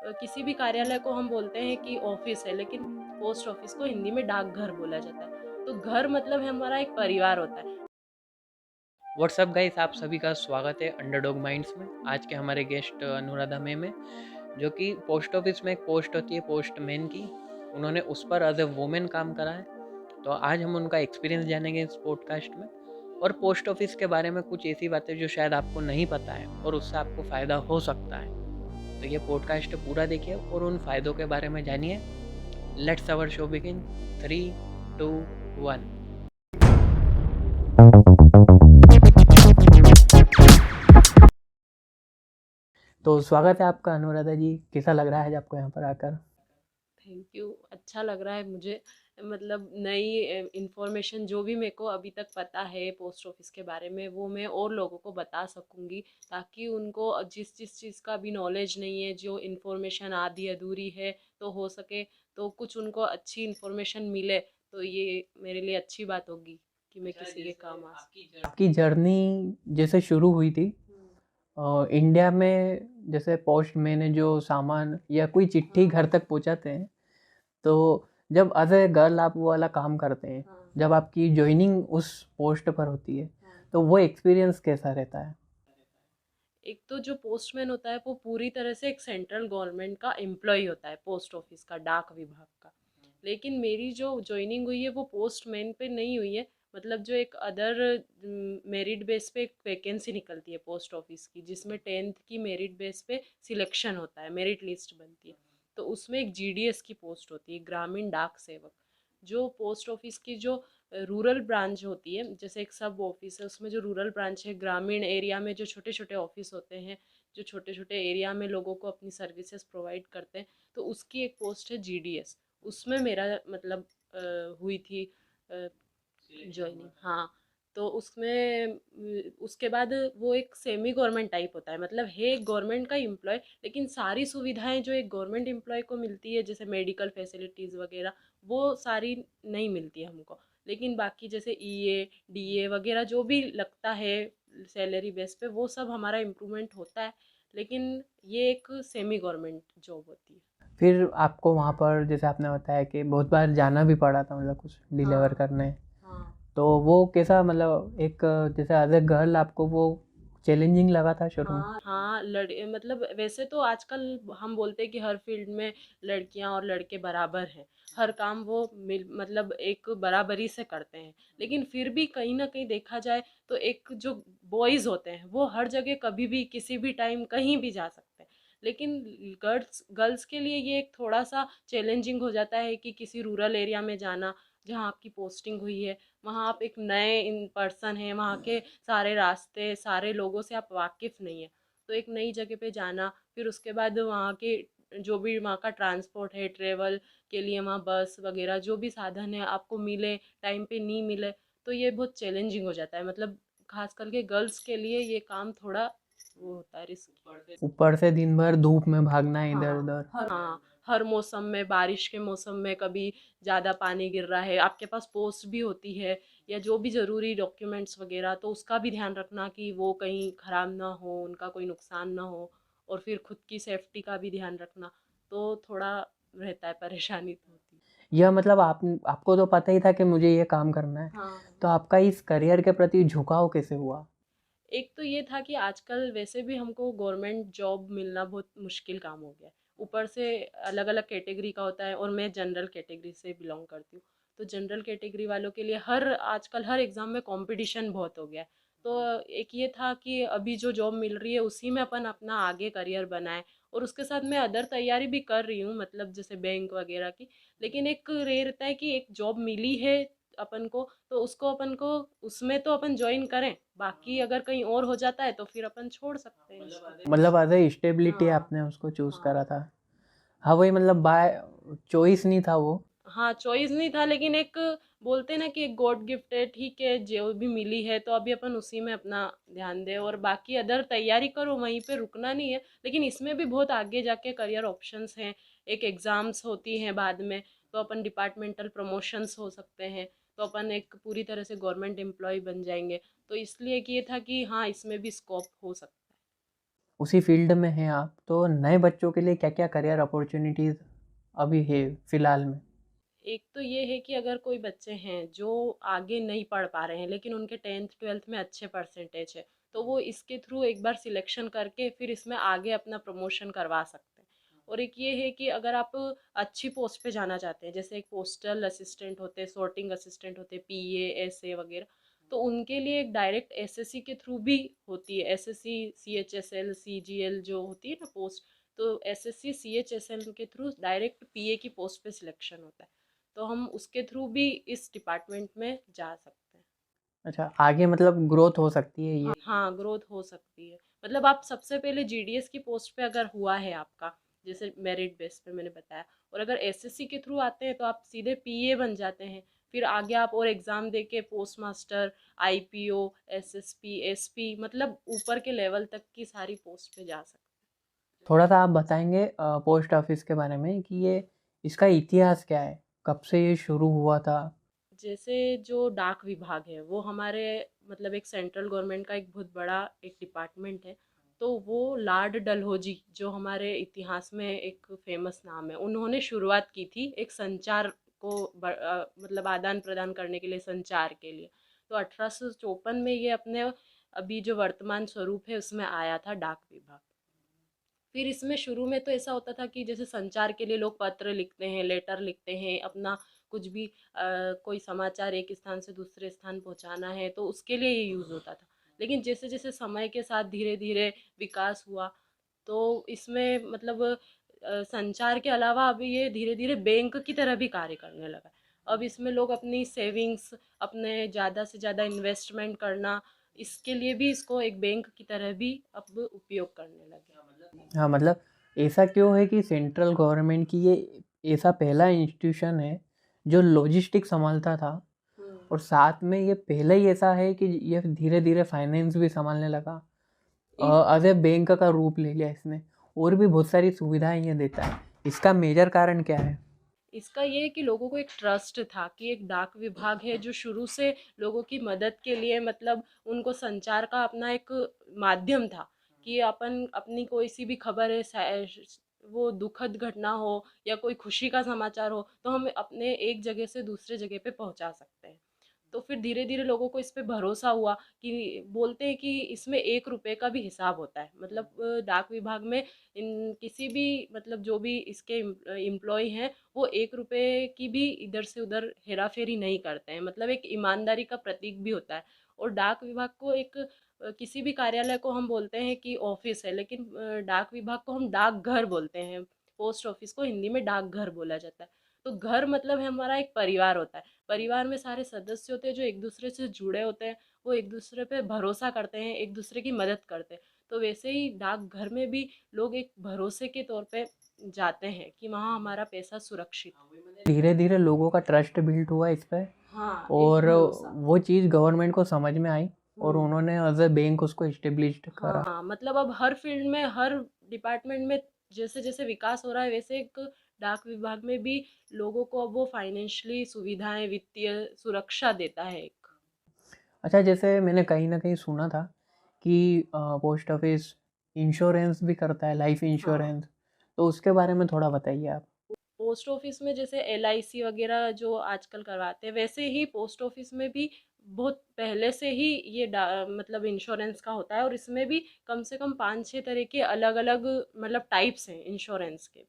किसी भी कार्यालय को हम बोलते हैं कि ऑफिस है, लेकिन पोस्ट ऑफिस को हिंदी में डाकघर बोला जाता है। तो घर मतलब हमारा एक परिवार होता है। व्हाट्सअप गाइस, आप सभी का स्वागत है अंडरडॉग माइंड्स में। आज के हमारे गेस्ट अनुराधा मैम है, जो कि पोस्ट ऑफिस में एक पोस्ट होती है पोस्टमैन की। उन्होंने उस पर एज ए वुमेन काम करा है। तो आज हम उनका एक्सपीरियंस जानेंगे इस पॉडकास्ट में, और पोस्ट ऑफिस के बारे में कुछ ऐसी बातें जो शायद आपको नहीं पता है और उससे आपको फ़ायदा हो सकता है। तो ये पॉडकास्ट पूरा देखिए और उन फ़ायदों के बारे में जानिए। Let's our show begin. 3, 2, 1। तो स्वागत है आपका अनुराधा जी। कैसा लग रहा है आपको यहाँ पर आकर? Thank you. अच्छा लग रहा है मुझे। मतलब नई इंफॉर्मेशन जो भी मेरे को अभी तक पता है पोस्ट ऑफिस के बारे में, वो मैं और लोगों को बता सकूंगी, ताकि उनको जिस जिस चीज़ का भी नॉलेज नहीं है, जो इंफॉर्मेशन आधी अधूरी है, तो हो सके तो कुछ उनको अच्छी इंफॉर्मेशन मिले, तो ये मेरे लिए अच्छी बात होगी कि मैं किसी के काम आ सकूं। आपकी जर्नी जैसे शुरू हुई थी इंडिया में, जैसे पोस्टमैन ने जो सामान या कोई चिट्ठी घर तक पहुंचाते हैं, तो जब एज ए गर्ल आप वो वाला काम करते हैं, जब आपकी ज्वाइनिंग उस पोस्ट पर होती है, तो वो एक्सपीरियंस कैसा रहता है? एक तो जो पोस्टमैन होता है वो पूरी तरह से एक सेंट्रल गवर्नमेंट का एम्प्लॉय होता है, पोस्ट ऑफिस का, डाक विभाग का। लेकिन मेरी जो ज्वाइनिंग हुई है वो पोस्टमैन पे नहीं हुई है। मतलब जो एक अदर मेरिट बेस पे एक वैकेंसी निकलती है पोस्ट ऑफिस की, जिसमें 10th की मेरिट बेस पे सिलेक्शन होता है, मेरिट लिस्ट बनती है। तो उसमें एक जीडीएस की पोस्ट होती है, ग्रामीण डाक सेवक। जो पोस्ट ऑफिस की जो रूरल ब्रांच होती है, जैसे एक सब ऑफिस है, उसमें जो रूरल ब्रांच है, ग्रामीण एरिया में जो छोटे छोटे ऑफिस होते हैं, जो छोटे छोटे एरिया में लोगों को अपनी सर्विसेज प्रोवाइड करते हैं, तो उसकी एक पोस्ट है जीडीएस। उसमें मेरा मतलब हुई थी ज्वाइनिंग। हाँ। तो उसमें उसके बाद वो एक सेमी गवर्नमेंट टाइप होता है, मतलब है एक गवर्नमेंट का एम्प्लॉय, लेकिन सारी सुविधाएं जो एक गवर्नमेंट एम्प्लॉय को मिलती है, जैसे मेडिकल फैसिलिटीज़ वगैरह, वो सारी नहीं मिलती है हमको। लेकिन बाकी जैसे ईए डीए वगैरह जो भी लगता है सैलरी बेस पे, वो सब हमारा इम्प्रूवमेंट होता है। लेकिन ये एक सेमी गवर्नमेंट जॉब होती है। फिर आपको वहाँ पर, जैसे आपने बताया कि बहुत बार जाना भी पड़ा था, मतलब कुछ डिलीवर हाँ। करने, हाँ। तो वो कैसा, मतलब एक जैसे एज ए गर्ल आपको वो चैलेंजिंग लगा था शुरू में? हाँ हाँ, मतलब वैसे तो आजकल हम बोलते हैं कि हर फील्ड में लड़कियां और लड़के बराबर हैं। हर काम वो मतलब एक बराबरी से करते हैं। लेकिन फिर भी कहीं ना कहीं देखा जाए तो एक जो बॉयज होते हैं वो हर जगह कभी भी किसी भी टाइम कहीं भी जा सकते हैं। लेकिन गर्ल्स गर्ल्स के लिए ये एक थोड़ा सा चैलेंजिंग हो जाता है कि किसी रूरल एरिया में जाना, जहाँ आपकी पोस्टिंग हुई है, वहाँ आप एक नए इन पर्सन हैं, वहाँ के सारे रास्ते, सारे लोगों से आप वाकिफ़ नहीं है। तो एक नई जगह पे जाना, फिर उसके बाद वहाँ के जो भी वहाँ का ट्रांसपोर्ट है, ट्रेवल के लिए वहाँ बस वगैरह जो भी साधन है आपको मिले, टाइम पे नहीं मिले, तो ये बहुत चैलेंजिंग हो जाता है। मतलब खास करके गर्ल्स के लिए ये काम थोड़ा वो होता है, रिस्की। ऊपर से दिन भर धूप में भागना है इधर हाँ। उधर। हाँ, हर मौसम में, बारिश के मौसम में कभी ज़्यादा पानी गिर रहा है, आपके पास पोस्ट भी होती है या जो भी ज़रूरी डॉक्यूमेंट्स वगैरह, तो उसका भी ध्यान रखना कि वो कहीं ख़राब ना हो, उनका कोई नुकसान ना हो, और फिर खुद की सेफ्टी का भी ध्यान रखना। तो थोड़ा रहता है, परेशानी तो होती है। यह मतलब आपको तो पता ही था कि मुझे ये काम करना है, हाँ। तो आपका इस करियर के प्रति झुकाव कैसे हुआ? एक तो ये था कि आजकल वैसे भी हमको गवर्नमेंट जॉब मिलना बहुत मुश्किल काम हो गया है। ऊपर से अलग अलग कैटेगरी का होता है, और मैं जनरल कैटेगरी से बिलोंग करती हूँ। तो जनरल कैटेगरी वालों के लिए आजकल हर एग्ज़ाम में कंपटीशन बहुत हो गया है। तो एक ये था कि अभी जो जॉब मिल रही है उसी में अपन अपना आगे करियर बनाए, और उसके साथ मैं अदर तैयारी भी कर रही हूँ, मतलब जैसे बैंक वगैरह की। लेकिन एक ये रहता है कि एक जॉब मिली है अपन को, तो उसको अपन को उसमें तो अपन ज्वाइन करें, बाकी अगर कहीं और हो जाता है तो फिर अपन छोड़ सकते हैं इसको। मतलब एज ए स्टेबिलिटी हाँ। आपने उसको चूज हाँ। करा था? हाँ, वही मतलब बाय चॉइस नहीं था वो। हाँ, चॉइस नहीं था, लेकिन एक बोलते ना कि एक गॉड गिफ्ट है, ठीक है, जो भी मिली है तो अभी अपन उसी में अपना ध्यान दें, और बाकी अदर तैयारी करो, वहीं पे रुकना नहीं है। लेकिन इसमें भी बहुत आगे जाके करियर ऑप्शंस हैं। एक एग्ज़ाम्स होती हैं बाद में, तो अपन डिपार्टमेंटल प्रमोशंस हो सकते हैं, तो अपन एक पूरी तरह से गवर्नमेंट एम्प्लॉय बन जाएंगे। तो इसलिए कि ये था कि हाँ, इसमें भी स्कोप हो सकता है। उसी फील्ड में हैं आप, तो नए बच्चों के लिए क्या क्या करियर अपॉर्चुनिटीज़ अभी है फ़िलहाल में? एक तो ये है कि अगर कोई बच्चे हैं जो आगे नहीं पढ़ पा रहे हैं लेकिन उनके 10th 12th में अच्छे परसेंटेज है, तो वो इसके थ्रू एक बार सिलेक्शन करके फिर इसमें आगे अपना प्रमोशन करवा सकते हैं। और एक ये है कि अगर आप अच्छी पोस्ट पे जाना चाहते हैं, जैसे एक पोस्टल असिस्टेंट होते हैं, सॉर्टिंग असिस्टेंट होते हैं, पीए एसए वगैरह, तो उनके लिए एक डायरेक्ट एसएससी के थ्रू भी होती है। एसएससी सीएचएसएल सीजीएल जो होती है ना पोस्ट, तो एसएससी सीएचएसएल के थ्रू डायरेक्ट पीए की पोस्ट पे सिलेक्शन होता है, तो हम उसके थ्रू भी इस डिपार्टमेंट में जा सकते हैं। अच्छा, आगे मतलब ग्रोथ हो सकती है ये? हाँ, ग्रोथ हो सकती है। मतलब आप सबसे पहले जीडीएस की पोस्ट पे अगर हुआ है आपका, जैसे मेरिट बेस पे मैंने बताया, और अगर एसएससी के थ्रू आते हैं तो आप सीधे पीए बन जाते हैं। फिर आगे आप और एग्ज़ाम दे के post master, IPO, SSP, SP, मतलब ऊपर के लेवल तक की सारी पोस्ट पे जा सकते हैं। थोड़ा-सा आप बताएँगे पोस्ट ऑफ़िस के बारे में कि ये इसका इतिहास क्या है? कब से ये शुरू हुआ था? जैसे जो डाक विभाग है वो हमारे मतलब एक सेंट्रल गवर्नमेंट का एक बहुत बड़ा एक डिपार्टमेंट है। तो वो लॉर्ड डलहौजी जो हमारे इतिहास में एक फेमस नाम है, उन्होंने शुरुआत की थी एक संचार को मतलब आदान प्रदान करने के लिए, संचार के लिए। तो 1854 में ये अपने अभी जो वर्तमान स्वरूप है उसमें आया था डाक विभाग। फिर इसमें शुरू में तो ऐसा होता था कि जैसे संचार के लिए लोग पत्र लिखते हैं, लेटर लिखते हैं, अपना कुछ भी कोई समाचार एक स्थान से दूसरे स्थान पहुंचाना है तो उसके लिए ये यूज़ होता था। लेकिन जैसे जैसे समय के साथ धीरे धीरे विकास हुआ, तो इसमें मतलब संचार के अलावा अभी ये धीरे धीरे बैंक की तरह भी कार्य करने लगा है। अब इसमें लोग अपनी सेविंग्स, अपने ज़्यादा से ज़्यादा इन्वेस्टमेंट करना, इसके लिए भी इसको एक बैंक की तरह भी अब उपयोग करने लगे। हाँ, मतलब ऐसा क्यों है कि सेंट्रल गवर्नमेंट की ये ऐसा पहला इंस्टीट्यूशन है जो लॉजिस्टिक संभालता था, और साथ में ये पहले ही ऐसा है कि ये धीरे-धीरे फाइनेंस भी संभालने लगा। एज़ ए बैंक का रूप ले लिया इसने, और भी बहुत सारी सुविधाएँ ये देता है। इसका मेजर कारण क्या है? इसका ये है कि लोगों को एक ट्रस्ट था कि एक डाक विभाग है जो शुरू से लोगों की मदद के लिए, मतलब उनको संचार का अपना एक माध्यम था कि अपन अपनी कोई सी भी खबर है, वो दुखद घटना हो या कोई खुशी का समाचार हो, तो हम अपने एक जगह से दूसरे जगह पे पहुंचा सकते हैं। तो फिर धीरे धीरे लोगों को इस पे भरोसा हुआ कि बोलते हैं कि इसमें 1 रुपए का भी हिसाब होता है। मतलब डाक विभाग में इन किसी भी मतलब जो भी इसके एम्प्लॉय हैं, वो 1 रुपए की भी इधर से उधर हेरा फेरी नहीं करते हैं। मतलब एक ईमानदारी का प्रतीक भी होता है। और डाक विभाग को एक किसी भी कार्यालय को हम बोलते हैं कि ऑफिस है, लेकिन डाक विभाग को हम डाकघर बोलते हैं। पोस्ट ऑफिस को हिंदी में डाकघर बोला जाता है। तो घर मतलब है हमारा एक परिवार होता है। परिवार में सारे सदस्य होते हैं जो एक दूसरे से जुड़े होते हैं, वो एक दूसरे पे भरोसा करते हैं, एक दूसरे की मदद करते हैं। तो वैसे ही डाकघर में भी लोग एक भरोसे के तौर पे जाते हैं कि वहाँ हमारा पैसा सुरक्षित है। धीरे-धीरे लोगों का ट्रस्ट बिल्ड हुआ इस पे, हाँ, एक और भरोसा। वो चीज़ गवर्नमेंट को समझ में आई, और हम्म। उन्होंने एज़ अ बैंक उसको एस्टेब्लिश्ड करा। हाँ, मतलब अब हर फील्ड में, हर डिपार्टमेंट में जैसे जैसे विकास हो रहा है, वैसे एक डाक विभाग में भी लोगों को अब वो फाइनेंशियली सुविधाएं, वित्तीय सुरक्षा देता है एक। अच्छा, जैसे मैंने कहीं न कहीं सुना था कि पोस्ट ऑफिस इंश्योरेंस भी करता है, लाइफ हाँ, इंश्योरेंस, तो उसके बारे में थोड़ा बताइए आप? पोस्ट ऑफिस में जैसे एलआईसी वगैरह जो आजकल करवाते हैं, वैसे ही पोस्ट ऑफिस में भी बहुत पहले से ही ये मतलब इंश्योरेंस का होता है। और इसमें भी कम से कम 5-6 तरह के अलग अलग मतलब टाइप्स हैं इंश्योरेंस के।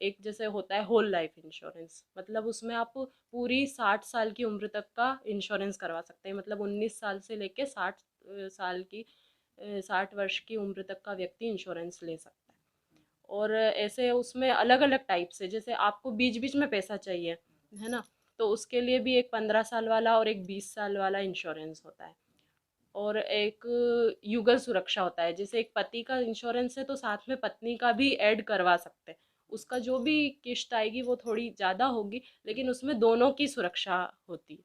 एक जैसे होता है होल लाइफ इंश्योरेंस, मतलब उसमें आप पूरी 60 साल की उम्र तक का इंश्योरेंस करवा सकते हैं। मतलब 19 साल से लेके 60 साल की 60 वर्ष की उम्र तक का व्यक्ति इंश्योरेंस ले सकता है। और ऐसे उसमें अलग अलग टाइप से, जैसे आपको बीच बीच में पैसा चाहिए है ना, तो उसके लिए भी एक 15 साल वाला और एक 20 साल वाला इंश्योरेंस होता है। और एक युगल सुरक्षा होता है, जैसे एक पति का इंश्योरेंस है तो साथ में पत्नी का भी ऐड करवा सकते हैं। उसका जो भी किश्त आएगी वो थोड़ी ज़्यादा होगी, लेकिन उसमें दोनों की सुरक्षा होती है।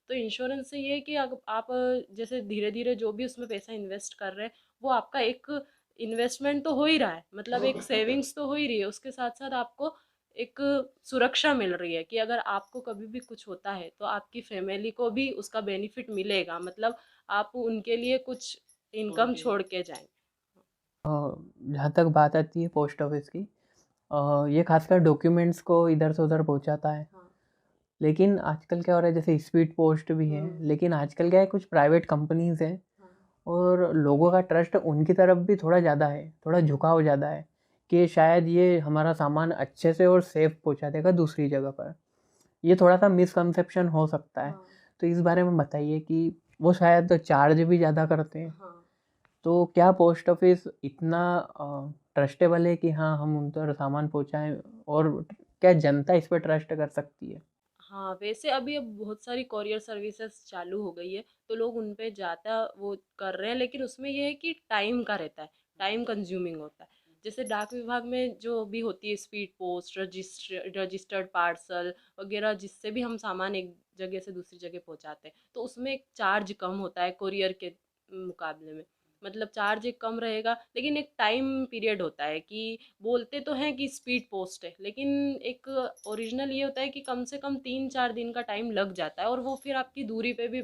तो इंश्योरेंस से ये है कि आप जैसे धीरे धीरे जो भी उसमें पैसा इन्वेस्ट कर रहे हैं, वो आपका एक इन्वेस्टमेंट तो हो ही रहा है, मतलब एक सेविंग्स तो हो ही रही है, उसके साथ साथ आपको एक सुरक्षा मिल रही है कि अगर आपको कभी भी कुछ होता है तो आपकी फैमिली को भी उसका बेनिफिट मिलेगा। मतलब आप उनके लिए कुछ इनकम छोड़ के जाएंगे। जहाँ तक बात आती है पोस्ट ऑफिस की, ये खासकर डॉक्यूमेंट्स को इधर से उधर पहुँचाता है। हाँ। लेकिन आजकल क्या हो रहा है, जैसे स्पीड पोस्ट भी है, लेकिन आजकल क्या है, कुछ प्राइवेट कंपनीज़ हैं हाँ। और लोगों का ट्रस्ट उनकी तरफ भी थोड़ा ज़्यादा है, थोड़ा झुकाव ज़्यादा है कि शायद ये हमारा सामान अच्छे से और सेफ पहुँचा देगा दूसरी जगह पर। ये थोड़ा-सा मिसकंसेप्शन हो सकता है। हाँ। तो इस बारे में बताइए कि वो शायद चार्ज भी ज़्यादा करते हैं। हाँ। तो क्या पोस्ट ऑफिस इतना ट्रस्टेबल है कि हाँ, हम उन पर सामान पहुँचाएँ, और क्या जनता इस पे ट्रस्ट कर सकती है? हाँ, वैसे अभी अब बहुत सारी कोरियर सर्विसेज़ चालू हो गई है, तो लोग उन पे ज़्यादा वो कर रहे हैं, लेकिन उसमें ये है कि टाइम का रहता है, टाइम कंज्यूमिंग होता है। जैसे डाक विभाग में जो भी होती है स्पीड पोस्ट, रजिस्टर्ड पार्सल वगैरह, जिससे भी हम सामान एक जगह से दूसरी जगह पहुँचाते हैं, तो उसमें एक चार्ज कम होता है कोरियर के मुकाबले में। मतलब चार्ज एक कम रहेगा, लेकिन एक टाइम पीरियड होता है कि बोलते तो हैं कि स्पीड पोस्ट है, लेकिन एक ओरिजिनल ये होता है कि कम से कम 3-4 दिन का टाइम लग जाता है, और वो फिर आपकी दूरी पे भी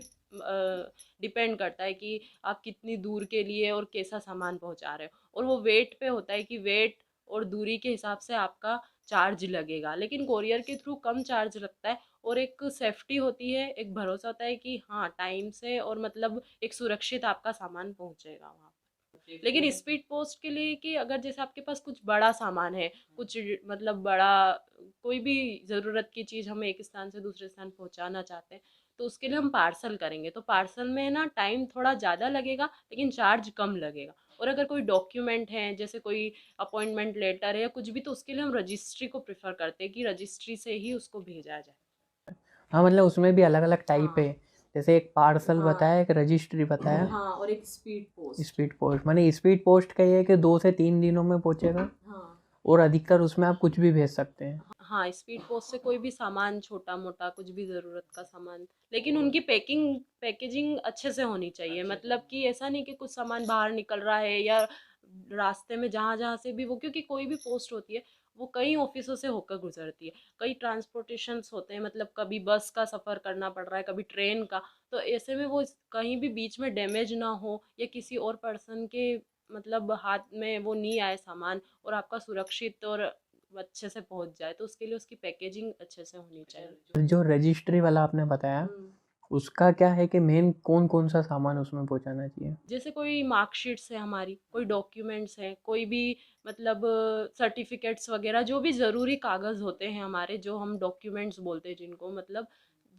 डिपेंड करता है कि आप कितनी दूर के लिए और कैसा सामान पहुंचा रहे हो, और वो वेट पे होता है कि वेट और दूरी के हिसाब से आपका चार्ज लगेगा। लेकिन कोरियर के थ्रू कम चार्ज लगता है, और एक सेफ्टी होती है, एक भरोसा होता है कि हाँ टाइम से और मतलब एक सुरक्षित आपका सामान पहुंचेगा वहाँ। लेकिन स्पीड पोस्ट के लिए कि अगर जैसे आपके पास कुछ बड़ा सामान है, कुछ मतलब बड़ा कोई भी ज़रूरत की चीज़ हम एक स्थान से दूसरे स्थान पहुंचाना चाहते हैं, तो उसके लिए हम पार्सल करेंगे, तो पार्सल में ना टाइम थोड़ा ज़्यादा लगेगा, लेकिन चार्ज कम लगेगा। और अगर कोई डॉक्यूमेंट है, जैसे कोई अपॉइंटमेंट लेटर है या कुछ भी, तो उसके लिए हम रजिस्ट्री को प्रेफर करते हैं कि रजिस्ट्री से ही उसको भेजा जाए। हाँ, मतलब उसमें भी अलग-अलग टाइप है। हाँ। जैसे एक पार्सल हाँ। बताया, एक रजिस्ट्री बताया, हाँ, और एक स्पीड पोस्ट। Speed post. माने स्पीड पोस्ट का ये है कि 2 से 3 दिनों में पहुँचेगा, हाँ। और अधिकतर उसमें आप कुछ भी भेज सकते हैं। हाँ, स्पीड पोस्ट से कोई भी सामान छोटा-मोटा कुछ भी ज़रूरत का सामान, लेकिन उनकी पैकेजिंग अच्छे से होनी चाहिए। मतलब कि ऐसा नहीं कि कुछ सामान बाहर निकल रहा है या रास्ते में जहाँ-जहाँ से भी वो, क्योंकि कोई भी पोस्ट होती है, वो कई ऑफ़िसों से होकर गुज़रती है। कई ट्रांसपोर्टेशंस होते हैं, मतलब कभी बस का सफ़र करना पड़ रहा है, कभी ट्रेन का। तो ऐसे में वो कहीं भी बीच में डैमेज ना हो, या किसी और पर्सन के मतलब हाथ में वो नहीं आए सामान, और आपका सुरक्षित और अच्छे से पहुंच जाए, तो उसके लिए उसकी पैकेजिंग अच्छे से होनी चाहिए। जो रजिस्ट्री वाला आपने बताया, हम्म। उसका क्या है कि मेन कौन-कौन सा सामान उसमें पहुँचाना चाहिए? जैसे कोई मार्कशीट्स है हमारी, कोई डॉक्यूमेंट्स हैं, कोई भी मतलब सर्टिफिकेट्स वगैरह, जो भी ज़रूरी कागज़ होते हैं हमारे, जो हम डॉक्यूमेंट्स बोलते हैं जिनको, मतलब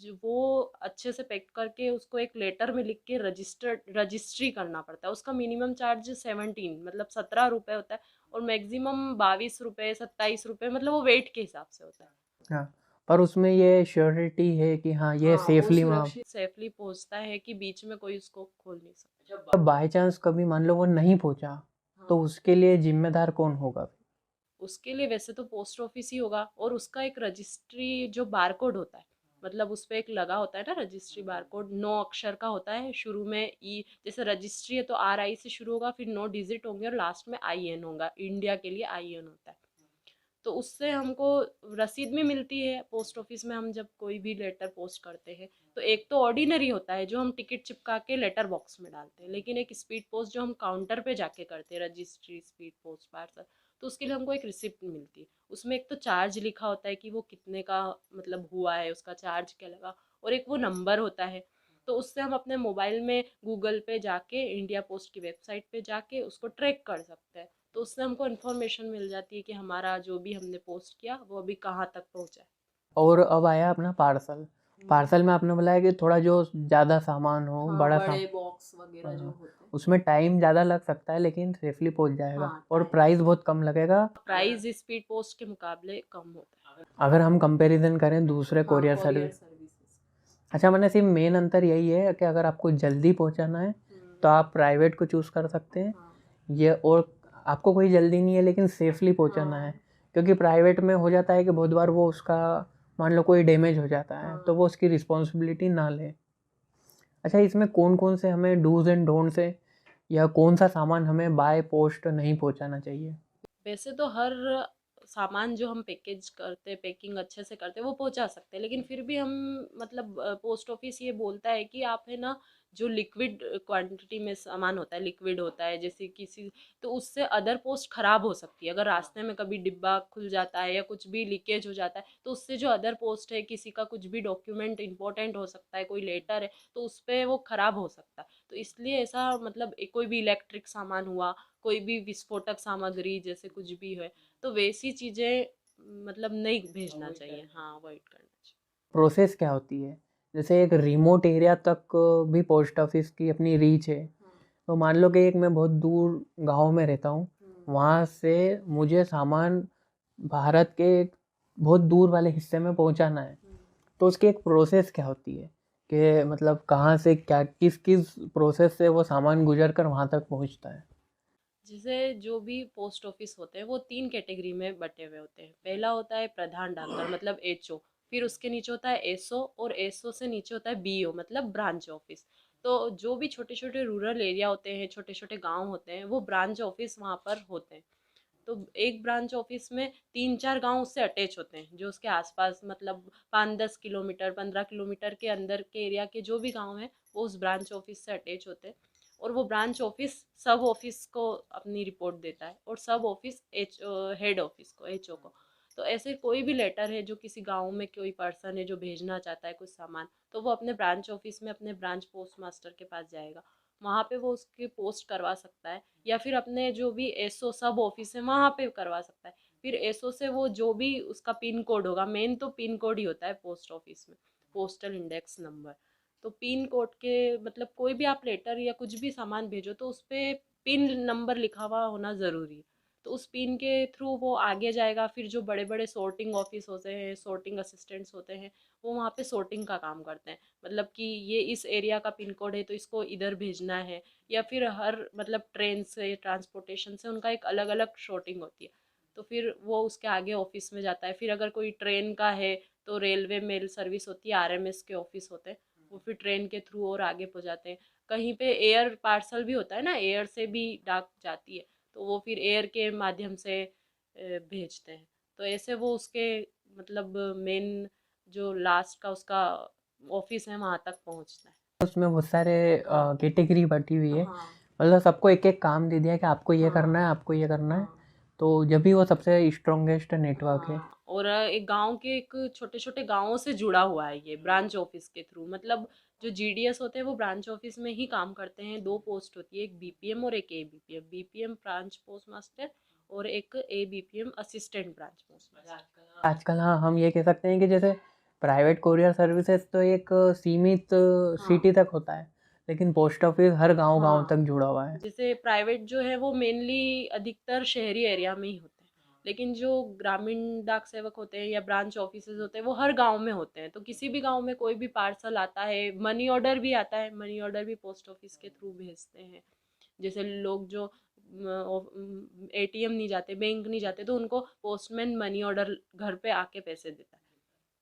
जो वो अच्छे से पैक करके उसको एक लेटर में लिख के रजिस्ट्री करना पड़ता है। उसका मिनिमम चार्ज 17 मतलब 17 रुपये होता है, और मैक्सिमम 22 रुपये 27 रुपये, मतलब वो वेट के हिसाब से होता है। हाँ, पर उसमें ये श्योरिटी है कि हाँ, ये हाँ, वो सेफ़ली वहाँ, सुरक्षित सेफली पहुंचता है कि बीच में कोई उसको खोल नहीं सकता। अब बाय चांस कभी मान लो वो नहीं पहुँचा, तो हाँ, उसके लिए ज़िम्मेदार कौन होगा? उसके लिए वैसे तो पोस्ट ऑफिस ही होगा, और उसका एक रजिस्ट्री जो बारकोड होता है, मतलब उस पे एक लगा होता है ना रजिस्ट्री बारकोड, 9 अक्षर का होता है शुरू में। ई जैसे रजिस्ट्री है तो RI से शुरू होगा, फिर 9 डिजिट होंगे, और लास्ट में IN होगा, इंडिया के लिए IN होता है। तो उससे हमको रसीद भी मिलती है पोस्ट ऑफिस में, हम जब कोई भी लेटर पोस्ट करते हैं। तो एक तो ऑर्डिनरी होता है जो हम टिकट चिपका के लेटर बॉक्स में डालते हैं, लेकिन एक स्पीड पोस्ट जो हम काउंटर पे जाके करते हैं, रजिस्ट्री स्पीड पोस्ट पार्सल, तो उसके लिए हमको एक रिसिप्ट मिलती है। उसमें एक तो चार्ज लिखा होता है कि वो कितने का मतलब हुआ है, उसका चार्ज क्या लगा, और एक वो नंबर होता है। तो उससे हम अपने मोबाइल में गूगल पे जाके, इंडिया पोस्ट की वेबसाइट पे जाके उसको ट्रैक कर सकते हैं। तो उससे हमको इन्फॉर्मेशन मिल जाती है कि हमारा जो भी हमने पोस्ट किया वो अभी कहाँ तक पहुँचा है। और अब आया अपना पार्सल। पार्सल में आपने बोला है कि थोड़ा जो ज़्यादा सामान हो, हाँ, बड़ा बड़े बॉक्स वगैरह जो हाँ, होते हैं। उसमें टाइम ज़्यादा लग सकता है, लेकिन सेफ़ली पहुँच जाएगा, हाँ, और टाइम प्राइस बहुत कम लगेगा, प्राइस स्पीड पोस्ट के मुकाबले कम होता है। अगर हम कंपैरिज़न करें दूसरे हाँ, कोरियर कोरियर सर्विस। सर्विसेज। अच्छा, मैंने सिर्फ मेन अंतर यही है कि अगर आपको जल्दी पहुंचाना है, तो आप प्राइवेट को चूज़ कर सकते हैं। हाँ। ये, और आपको कोई जल्दी नहीं है लेकिन सेफली पहुंचाना है, हाँ। क्योंकि प्राइवेट में हो जाता है कि बहुत बार वो उसका, मान लो कोई डैमेज हो जाता है, तो हाँ। वो उसकी रिस्पॉन्सिबिलिटी ना ले। अच्छा, इसमें कौन कौन से हमें डूज एंड डोंट्स है, या कौन सा सामान हमें बाय पोस्ट नहीं पहुंचाना चाहिए? वैसे तो हर सामान जो हम पैकेज करते हैं, पैकिंग अच्छे से करते हैं, वो पहुंचा सकते हैं, लेकिन फिर भी हम मतलब पोस्ट ऑफिस ये बोलता है कि आप है ना जो लिक्विड क्वांटिटी में सामान होता है, लिक्विड होता है, जैसे किसी, तो उससे अदर पोस्ट खराब हो सकती है। अगर रास्ते में कभी डिब्बा खुल जाता है या कुछ भी लीकेज हो जाता है, तो उससे जो अदर पोस्ट है, किसी का कुछ भी डॉक्यूमेंट इंपॉर्टेंट हो सकता है, कोई लेटर है, तो उस पर वो खराब हो सकता है। तो इसलिए ऐसा मतलब कोई भी इलेक्ट्रिक सामान हुआ, कोई भी विस्फोटक सामग्री जैसे कुछ भी है, तो वैसी चीज़ें मतलब नहीं भेजना चाहिए। हाँ, अवॉइड करना चाहिए। प्रोसेस क्या होती है? जैसे एक रिमोट एरिया तक भी पोस्ट ऑफिस की अपनी रीच है, तो मान लो कि एक मैं बहुत दूर गांव में रहता हूँ, वहाँ से मुझे सामान भारत के एक बहुत दूर वाले हिस्से में पहुँचाना है, तो उसकी एक प्रोसेस क्या होती है कि मतलब कहाँ से क्या किस किस प्रोसेस से वो सामान गुजर कर वहाँ तक पहुँचता है? जैसे जो भी पोस्ट ऑफिस होते हैं वो 3 कैटेगरी में बटे हुए होते हैं। पहला होता है प्रधान डाकघर मतलब एचओ, फिर उसके नीचे होता है एसओ, और एसओ से नीचे होता है बीओ मतलब ब्रांच ऑफिस। तो जो भी छोटे छोटे रूरल एरिया होते हैं, छोटे छोटे गांव होते हैं, वो ब्रांच ऑफिस वहाँ पर होते हैं। तो एक ब्रांच ऑफिस में 3-4 गांव उससे अटैच होते हैं, जो उसके आसपास मतलब 5-10 किलोमीटर 15 किलोमीटर के अंदर के एरिया के जो भी गांव हैं, वो उस ब्रांच ऑफिस से अटैच होते हैं। और वो ब्रांच ऑफिस सब ऑफिस को अपनी रिपोर्ट देता है, और सब ऑफिस हेड ऑफिस को, एचओ को। तो ऐसे कोई भी लेटर है जो किसी गांव में कोई पर्सन है जो भेजना चाहता है कुछ सामान, तो वो अपने ब्रांच ऑफिस में अपने ब्रांच पोस्ट मास्टर के पास जाएगा, वहाँ पे वो उसकी पोस्ट करवा सकता है, या फिर अपने जो भी एसओ सब ऑफिस है वहाँ पे करवा सकता है। फिर एसओ से वो जो भी उसका पिन कोड होगा, मेन तो पिन कोड ही होता है पोस्ट ऑफिस में, पोस्टल इंडेक्स नंबर। तो पिन कोड के मतलब कोई भी आप लेटर या कुछ भी सामान भेजो तो उस पर पिन नंबर लिखा हुआ होना ज़रूरी है। तो उस पिन के थ्रू वो आगे जाएगा। फिर जो बड़े बड़े सॉर्टिंग ऑफिस होते हैं, सॉर्टिंग असिस्टेंट्स होते हैं, वो वहाँ पे सॉर्टिंग का काम करते हैं, मतलब कि ये इस एरिया का पिन कोड है तो इसको इधर भेजना है। या फिर हर मतलब ट्रेन से, ट्रांसपोर्टेशन से उनका एक अलग अलग शॉर्टिंग होती है, तो फिर वो उसके आगे ऑफिस में जाता है। फिर अगर कोई ट्रेन का है तो रेलवे मेल सर्विस होती है, आरएमएस के ऑफिस होते हैं, वो फिर ट्रेन के थ्रू और आगे पहुँचाते हैं। कहीं पे एयर पार्सल भी होता है ना, एयर से भी डाक जाती है, तो वो फिर एयर के माध्यम से भेजते हैं। तो ऐसे वो उसके मतलब मेन जो लास्ट का उसका ऑफिस है वहाँ तक पहुँचता है। उसमें बहुत सारे हाँ, कैटेगरी बटी हुई है, हाँ, मतलब सबको एक एक काम दे दिया कि आपको ये करना है, हाँ, आपको ये करना है, हाँ, तो जब भी वो सबसे स्ट्रॉन्गेस्ट नेटवर्क है। हाँ। और एक गांव के एक छोटे छोटे गांवों से जुड़ा हुआ है ये ब्रांच ऑफिस के थ्रू, मतलब जो जीडीएस होते हैं वो ब्रांच ऑफिस में ही काम करते हैं। 2 पोस्ट होती है, एक बीपीएम और एक ABPM. BPM branch post master, और एक ABPM assistant branch post master. आजकल हाँ, हम ये कह सकते हैं कि जैसे प्राइवेट कोरियर सर्विसेज तो एक सीमित हाँ, सिटी तक होता है, लेकिन पोस्ट ऑफिस हर गांव गांव हाँ। तक जुड़ा हुआ है। जैसे प्राइवेट जो है वो मेनली अधिकतर शहरी एरिया में ही होते हैं, लेकिन जो ग्रामीण डाक सेवक होते हैं या ब्रांच ऑफिसेज होते हैं वो हर गांव में होते हैं। तो किसी भी गांव में कोई भी पार्सल आता है, मनी ऑर्डर भी आता है, मनी ऑर्डर भी पोस्ट ऑफिस के थ्रू भेजते हैं। जैसे लोग जो एटीएम नहीं जाते, बैंक नहीं जाते, तो उनको पोस्टमैन मनी ऑर्डर घर पे आके पैसे देता है।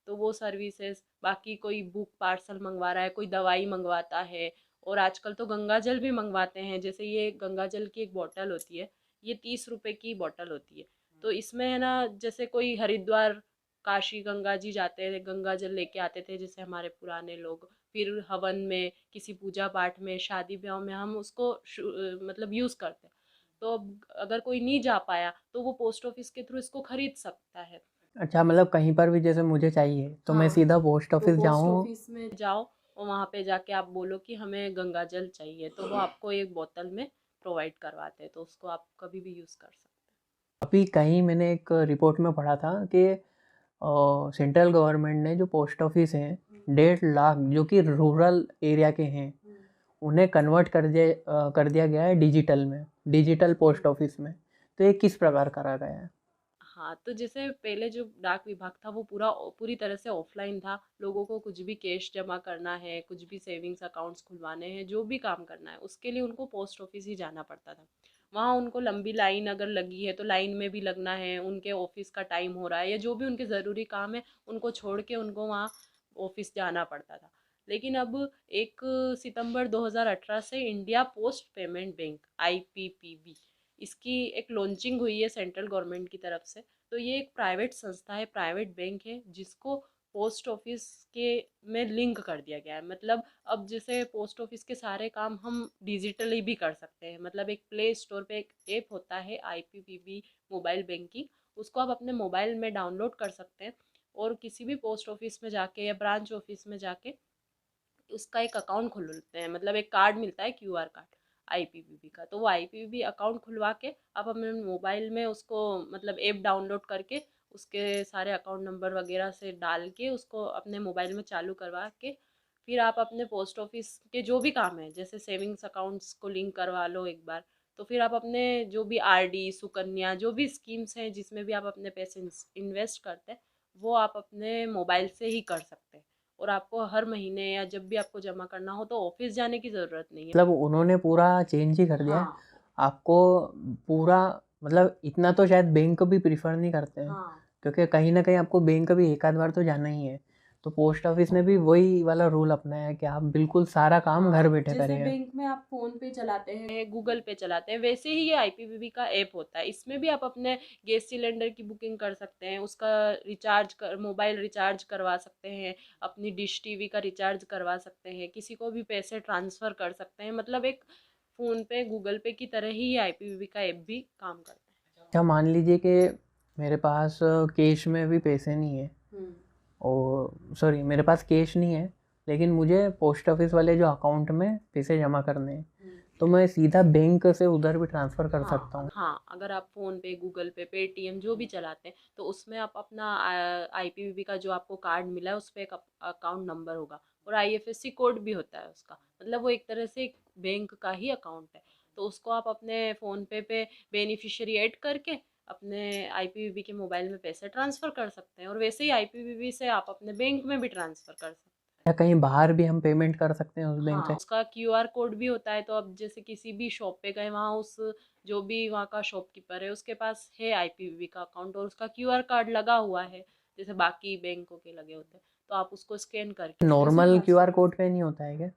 तो वो सर्विसेज, बाकी कोई बुक पार्सल मंगवा रहा है, कोई दवाई मंगवाता है, और आजकल तो गंगा जल भी मंगवाते हैं। जैसे ये गंगा जल की एक बॉटल होती है, ये 30 रुपए की बॉटल होती है। तो इसमें है ना, जैसे कोई हरिद्वार काशी गंगा जी जाते हैं, गंगा जल लेके आते थे जैसे हमारे पुराने लोग, फिर हवन में, किसी पूजा पाठ में, शादी ब्याह में हम उसको मतलब यूज़ करते हैं। तो अब अगर कोई नहीं जा पाया तो वो पोस्ट ऑफिस के थ्रू इसको खरीद सकता है। अच्छा, मतलब कहीं पर भी जैसे मुझे चाहिए तो मैं हाँ, सीधा पोस्ट तो ऑफिस पोस्ट जाऊँ? ऑफिस में जाओ, और वहाँ पे जाके आप बोलो कि हमें गंगा जल चाहिए, तो वो आपको एक बोतल में प्रोवाइड करवाते हैं, तो उसको आप कभी भी यूज़ कर सकते अभी कहीं मैंने एक रिपोर्ट में पढ़ा था कि सेंट्रल गवर्नमेंट ने जो पोस्ट ऑफिस हैं, 1.5 लाख जो कि रूरल एरिया के हैं, हैं। उन्हें कन्वर्ट कर दिया गया है डिजिटल में, डिजिटल पोस्ट ऑफिस में। तो ये किस प्रकार करा गया है? हाँ, तो जैसे पहले जो डाक विभाग था वो पूरी तरह से ऑफलाइन था। लोगों को कुछ भी कैश जमा करना है, कुछ भी सेविंग्स अकाउंट्स खुलवाने हैं, जो भी काम करना है, उसके लिए उनको पोस्ट ऑफिस ही जाना पड़ता था। वहाँ उनको लंबी लाइन अगर लगी है तो लाइन में भी लगना है, उनके ऑफिस का टाइम हो रहा है या जो भी उनके ज़रूरी काम है उनको छोड़ के उनको वहाँ ऑफिस जाना पड़ता था। लेकिन अब 1 सितंबर 2018 से India post payment bank IPPB, इसकी एक लॉन्चिंग हुई है सेंट्रल गवर्नमेंट की तरफ से। तो ये एक प्राइवेट संस्था है, प्राइवेट बैंक है, जिसको पोस्ट ऑफिस के में लिंक कर दिया गया है। मतलब अब जैसे पोस्ट ऑफिस के सारे काम हम डिजिटली भी कर सकते हैं। मतलब एक प्ले स्टोर पे एक ऐप होता है IPPB मोबाइल बैंकिंग, उसको आप अपने मोबाइल में डाउनलोड कर सकते हैं और किसी भी पोस्ट ऑफिस में जाके या ब्रांच ऑफिस में जाके उसका एक अकाउंट खोलते हैं। मतलब एक कार्ड मिलता है, QR कार्ड IPPB का, तो वो IPPB अकाउंट खुलवा के आप अपने मोबाइल में उसको मतलब ऐप डाउनलोड करके उसके सारे अकाउंट नंबर वगैरह से डाल के उसको अपने मोबाइल में चालू करवा के फिर आप अपने पोस्ट ऑफिस के जो भी काम है, जैसे सेविंग्स अकाउंट्स को लिंक करवा लो एक बार, तो फिर आप अपने जो भी RD सुकन्या जो भी स्कीम्स हैं जिसमें भी आप अपने पैसे इन्वेस्ट करते हैं वो आप अपने मोबाइल से ही कर सकते हैं। और आपको हर महीने या जब भी आपको जमा करना हो तो ऑफिस जाने की ज़रूरत नहीं है। मतलब उन्होंने पूरा चेंज ही कर दिया है। हाँ आपको पूरा मतलब इतना तो शायद बैंक भी प्रीफर नहीं करते हैं, हाँ क्योंकि कहीं ना कहीं आपको बैंक भी एक आध बार तो जाना ही है। तो पोस्ट ऑफिस ने भी वही वाला रूल अपनाया है कि आप बिल्कुल सारा काम घर बैठे जैसे करिए। बैंक में आप फोन पे चलाते हैं, गूगल पे चलाते हैं, वैसे ही ये IPPB का ऐप होता है। इसमें भी आप अपने गैस सिलेंडर की बुकिंग कर सकते हैं, उसका रिचार्ज कर मोबाइल रिचार्ज करवा सकते हैं, अपनी डिश TV का रिचार्ज करवा सकते हैं, किसी को भी पैसे ट्रांसफ़र कर सकते हैं। मतलब एक फ़ोन पे गूगल पे की तरह ही ये IPPB का ऐप भी काम करता है। अच्छा, मान लीजिए कि मेरे पास कैश में भी पैसे नहीं है, और सॉरी मेरे पास कैश नहीं है, लेकिन मुझे पोस्ट ऑफिस वाले जो अकाउंट में पैसे जमा करने हैं, तो मैं सीधा बैंक से उधर भी ट्रांसफ़र कर सकता हूँ। हाँ, अगर आप फ़ोन पे, गूगल पे, पेटीएम जो भी चलाते हैं तो उसमें आप अपना IPPB का जो आपको कार्ड मिला है उस पे एक अकाउंट नंबर होगा और IFSC कोड भी होता है उसका। मतलब वो एक तरह से एक बैंक का ही अकाउंट है। तो उसको आप अपने फ़ोन पे बेनिफिशियरी ऐड करके अपने IPPB के मोबाइल में पैसे ट्रांसफ़र कर सकते हैं और वैसे ही IPPB से आप अपने बैंक में भी ट्रांसफ़र कर सकते हैं। या कहीं बाहर भी हम पेमेंट कर सकते हैं उस बैंक से? उसका QR कोड भी होता है। तो अब जैसे किसी भी शॉप पे गए, वहाँ उस जो भी वहाँ का शॉपकीपर है उसके पास है IPPB का अकाउंट और उसका QR कार्ड लगा हुआ है, जैसे बाकी बैंकों के लगे होते हैं, तो आप उसको स्कैन करके नॉर्मल QR कोड पे नहीं होता है क्या?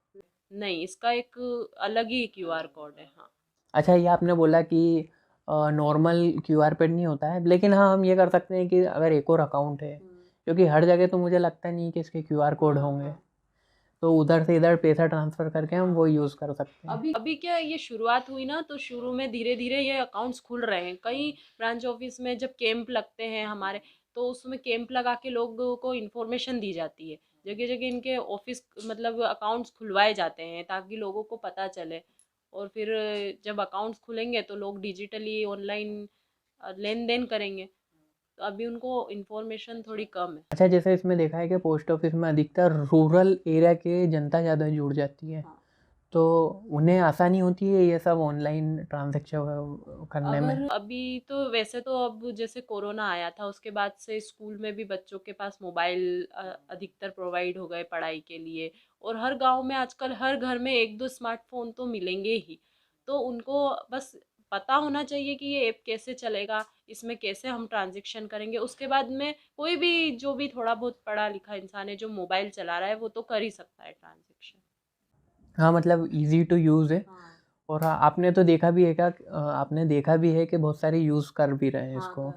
नहीं, इसका एक अलग ही QR कोड है। हाँ अच्छा, ये आपने बोला कि नॉर्मल QR पे नहीं होता है, लेकिन हाँ हम ये कर सकते हैं कि अगर एक और अकाउंट है, क्योंकि हर जगह तो मुझे लगता नहीं कि इसके QR कोड होंगे, तो उधर से इधर पैसा ट्रांसफ़र करके हम वो यूज़ कर सकते हैं। अभी क्या ये शुरुआत हुई ना, तो शुरू में धीरे धीरे ये अकाउंट्स खुल रहे हैं। कई ब्रांच ऑफिस में जब कैंप लगते हैं हमारे, तो उसमें कैंप लगा के लोगों को इन्फॉर्मेशन दी जाती है। जगह जगह इनके ऑफिस मतलब अकाउंट्स खुलवाए जाते हैं ताकि लोगों को पता चले। और फिर जब अकाउंट्स खुलेंगे तो लोग डिजिटली ऑनलाइन लेन देन करेंगे, तो अभी उनको इन्फॉर्मेशन थोड़ी कम है। अच्छा, जैसे इसमें देखा है कि पोस्ट ऑफिस में अधिकतर रूरल एरिया के जनता ज़्यादा जुड़ जाती है, तो उन्हें आसानी होती है ये सब ऑनलाइन ट्रांजैक्शन करने में? अभी तो वैसे तो अब जैसे कोरोना आया था उसके बाद से स्कूल में भी बच्चों के पास मोबाइल अधिकतर प्रोवाइड हो गए पढ़ाई के लिए। और हर गांव में आजकल हर घर में एक दो स्मार्टफोन तो मिलेंगे ही। तो उनको बस पता होना चाहिए कि ये ऐप कैसे चलेगा, इसमें कैसे हम ट्रांजेक्शन करेंगे। उसके बाद में कोई भी जो भी थोड़ा बहुत पढ़ा लिखा इंसान है जो मोबाइल चला रहा है वो तो कर ही सकता है ट्रांजेक्शन। हाँ, मतलब ईज़ी टू यूज़ है। और हाँ, आपने तो देखा भी है क्या, आपने देखा भी है कि बहुत सारे यूज़ कर भी रहे हैं इसको?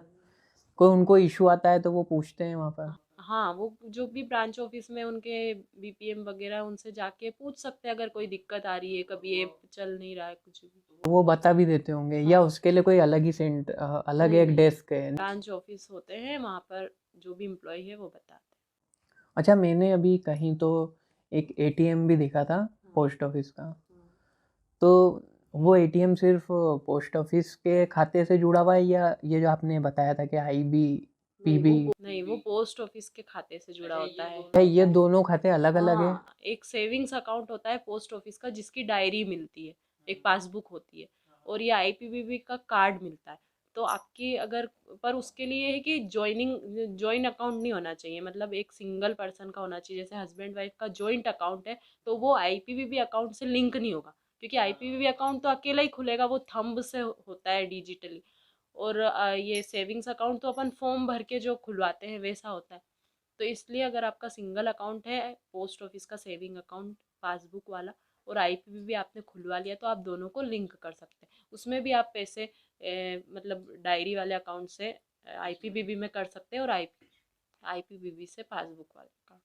कोई उनको इश्यू आता है तो वो पूछते हैं वहाँ पर? हाँ, वो जो भी ब्रांच ऑफिस में उनके BPM वगैरह उनसे जाके पूछ सकते हैं अगर कोई दिक्कत आ रही है, कभी ऐप चल नहीं रहा है कुछ भी। वो बता भी देते होंगे, या उसके लिए कोई अलग ही अलग एक डेस्क है? ब्रांच ऑफिस होते हैं वहाँ पर जो भी एम्प्लॉय है वो बताते हैं। अच्छा, मैंने अभी कहीं तो एक ATM भी देखा था पोस्ट ऑफिस का, तो वो ATM सिर्फ पोस्ट ऑफिस के खाते से जुड़ा हुआ है, या ये जो आपने बताया था कि IBPB, नहीं, वो पोस्ट ऑफिस के खाते से जुड़ा होता है। है ये दोनों खाते अलग अलग है? एक सेविंग्स अकाउंट होता है पोस्ट ऑफिस का जिसकी डायरी मिलती है, एक पासबुक होती है, और ये IPPB का कार्ड मिलता है। तो आपकी अगर पर उसके लिए है कि ज्वाइन अकाउंट नहीं होना चाहिए। मतलब एक सिंगल पर्सन का होना चाहिए। जैसे हस्बैंड वाइफ का जॉइंट अकाउंट है तो वो IPPB अकाउंट से लिंक नहीं होगा, क्योंकि IPPB अकाउंट तो अकेला ही खुलेगा, वो थंब से होता है डिजिटली। और ये सेविंग्स अकाउंट तो अपन फॉर्म भर के जो खुलवाते हैं वैसा होता है। तो इसलिए अगर आपका सिंगल अकाउंट है पोस्ट ऑफिस का सेविंग अकाउंट पासबुक वाला, और IPPB आपने खुलवा लिया, तो आप दोनों को लिंक कर सकते हैं। उसमें भी आप पैसे मतलब डायरी वाले अकाउंट से IPPB में कर सकते हैं और IPBB से पासबुक वाले का।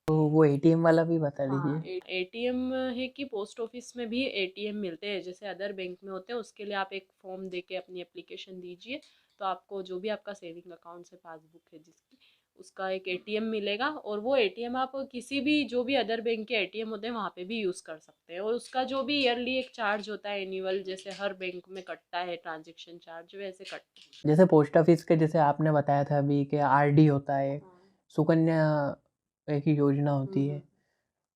तो वो एटीएम वाला भी बता हाँ, दीजिए। एटीएम है कि पोस्ट ऑफिस में भी एटीएम मिलते हैं, जैसे अदर बैंक में होते हैं। उसके लिए आप एक फॉर्म दे के अपनी एप्लीकेशन दीजिए, तो आपको जो भी आपका सेविंग अकाउंट से पासबुक है जिसकी, उसका एक एटीएम मिलेगा। और वो एटीएम आप किसी भी जो भी अदर बैंक के एटीएम होते हैं वहाँ पे भी यूज़ कर सकते हैं। और उसका जो भी ईयरली एक चार्ज होता है एनुअल, जैसे हर बैंक में कटता है ट्रांजेक्शन चार्ज, वैसे कटता है। जैसे पोस्ट ऑफिस के जैसे आपने बताया था अभी कि आरडी होता है, सुकन्या एक योजना होती है,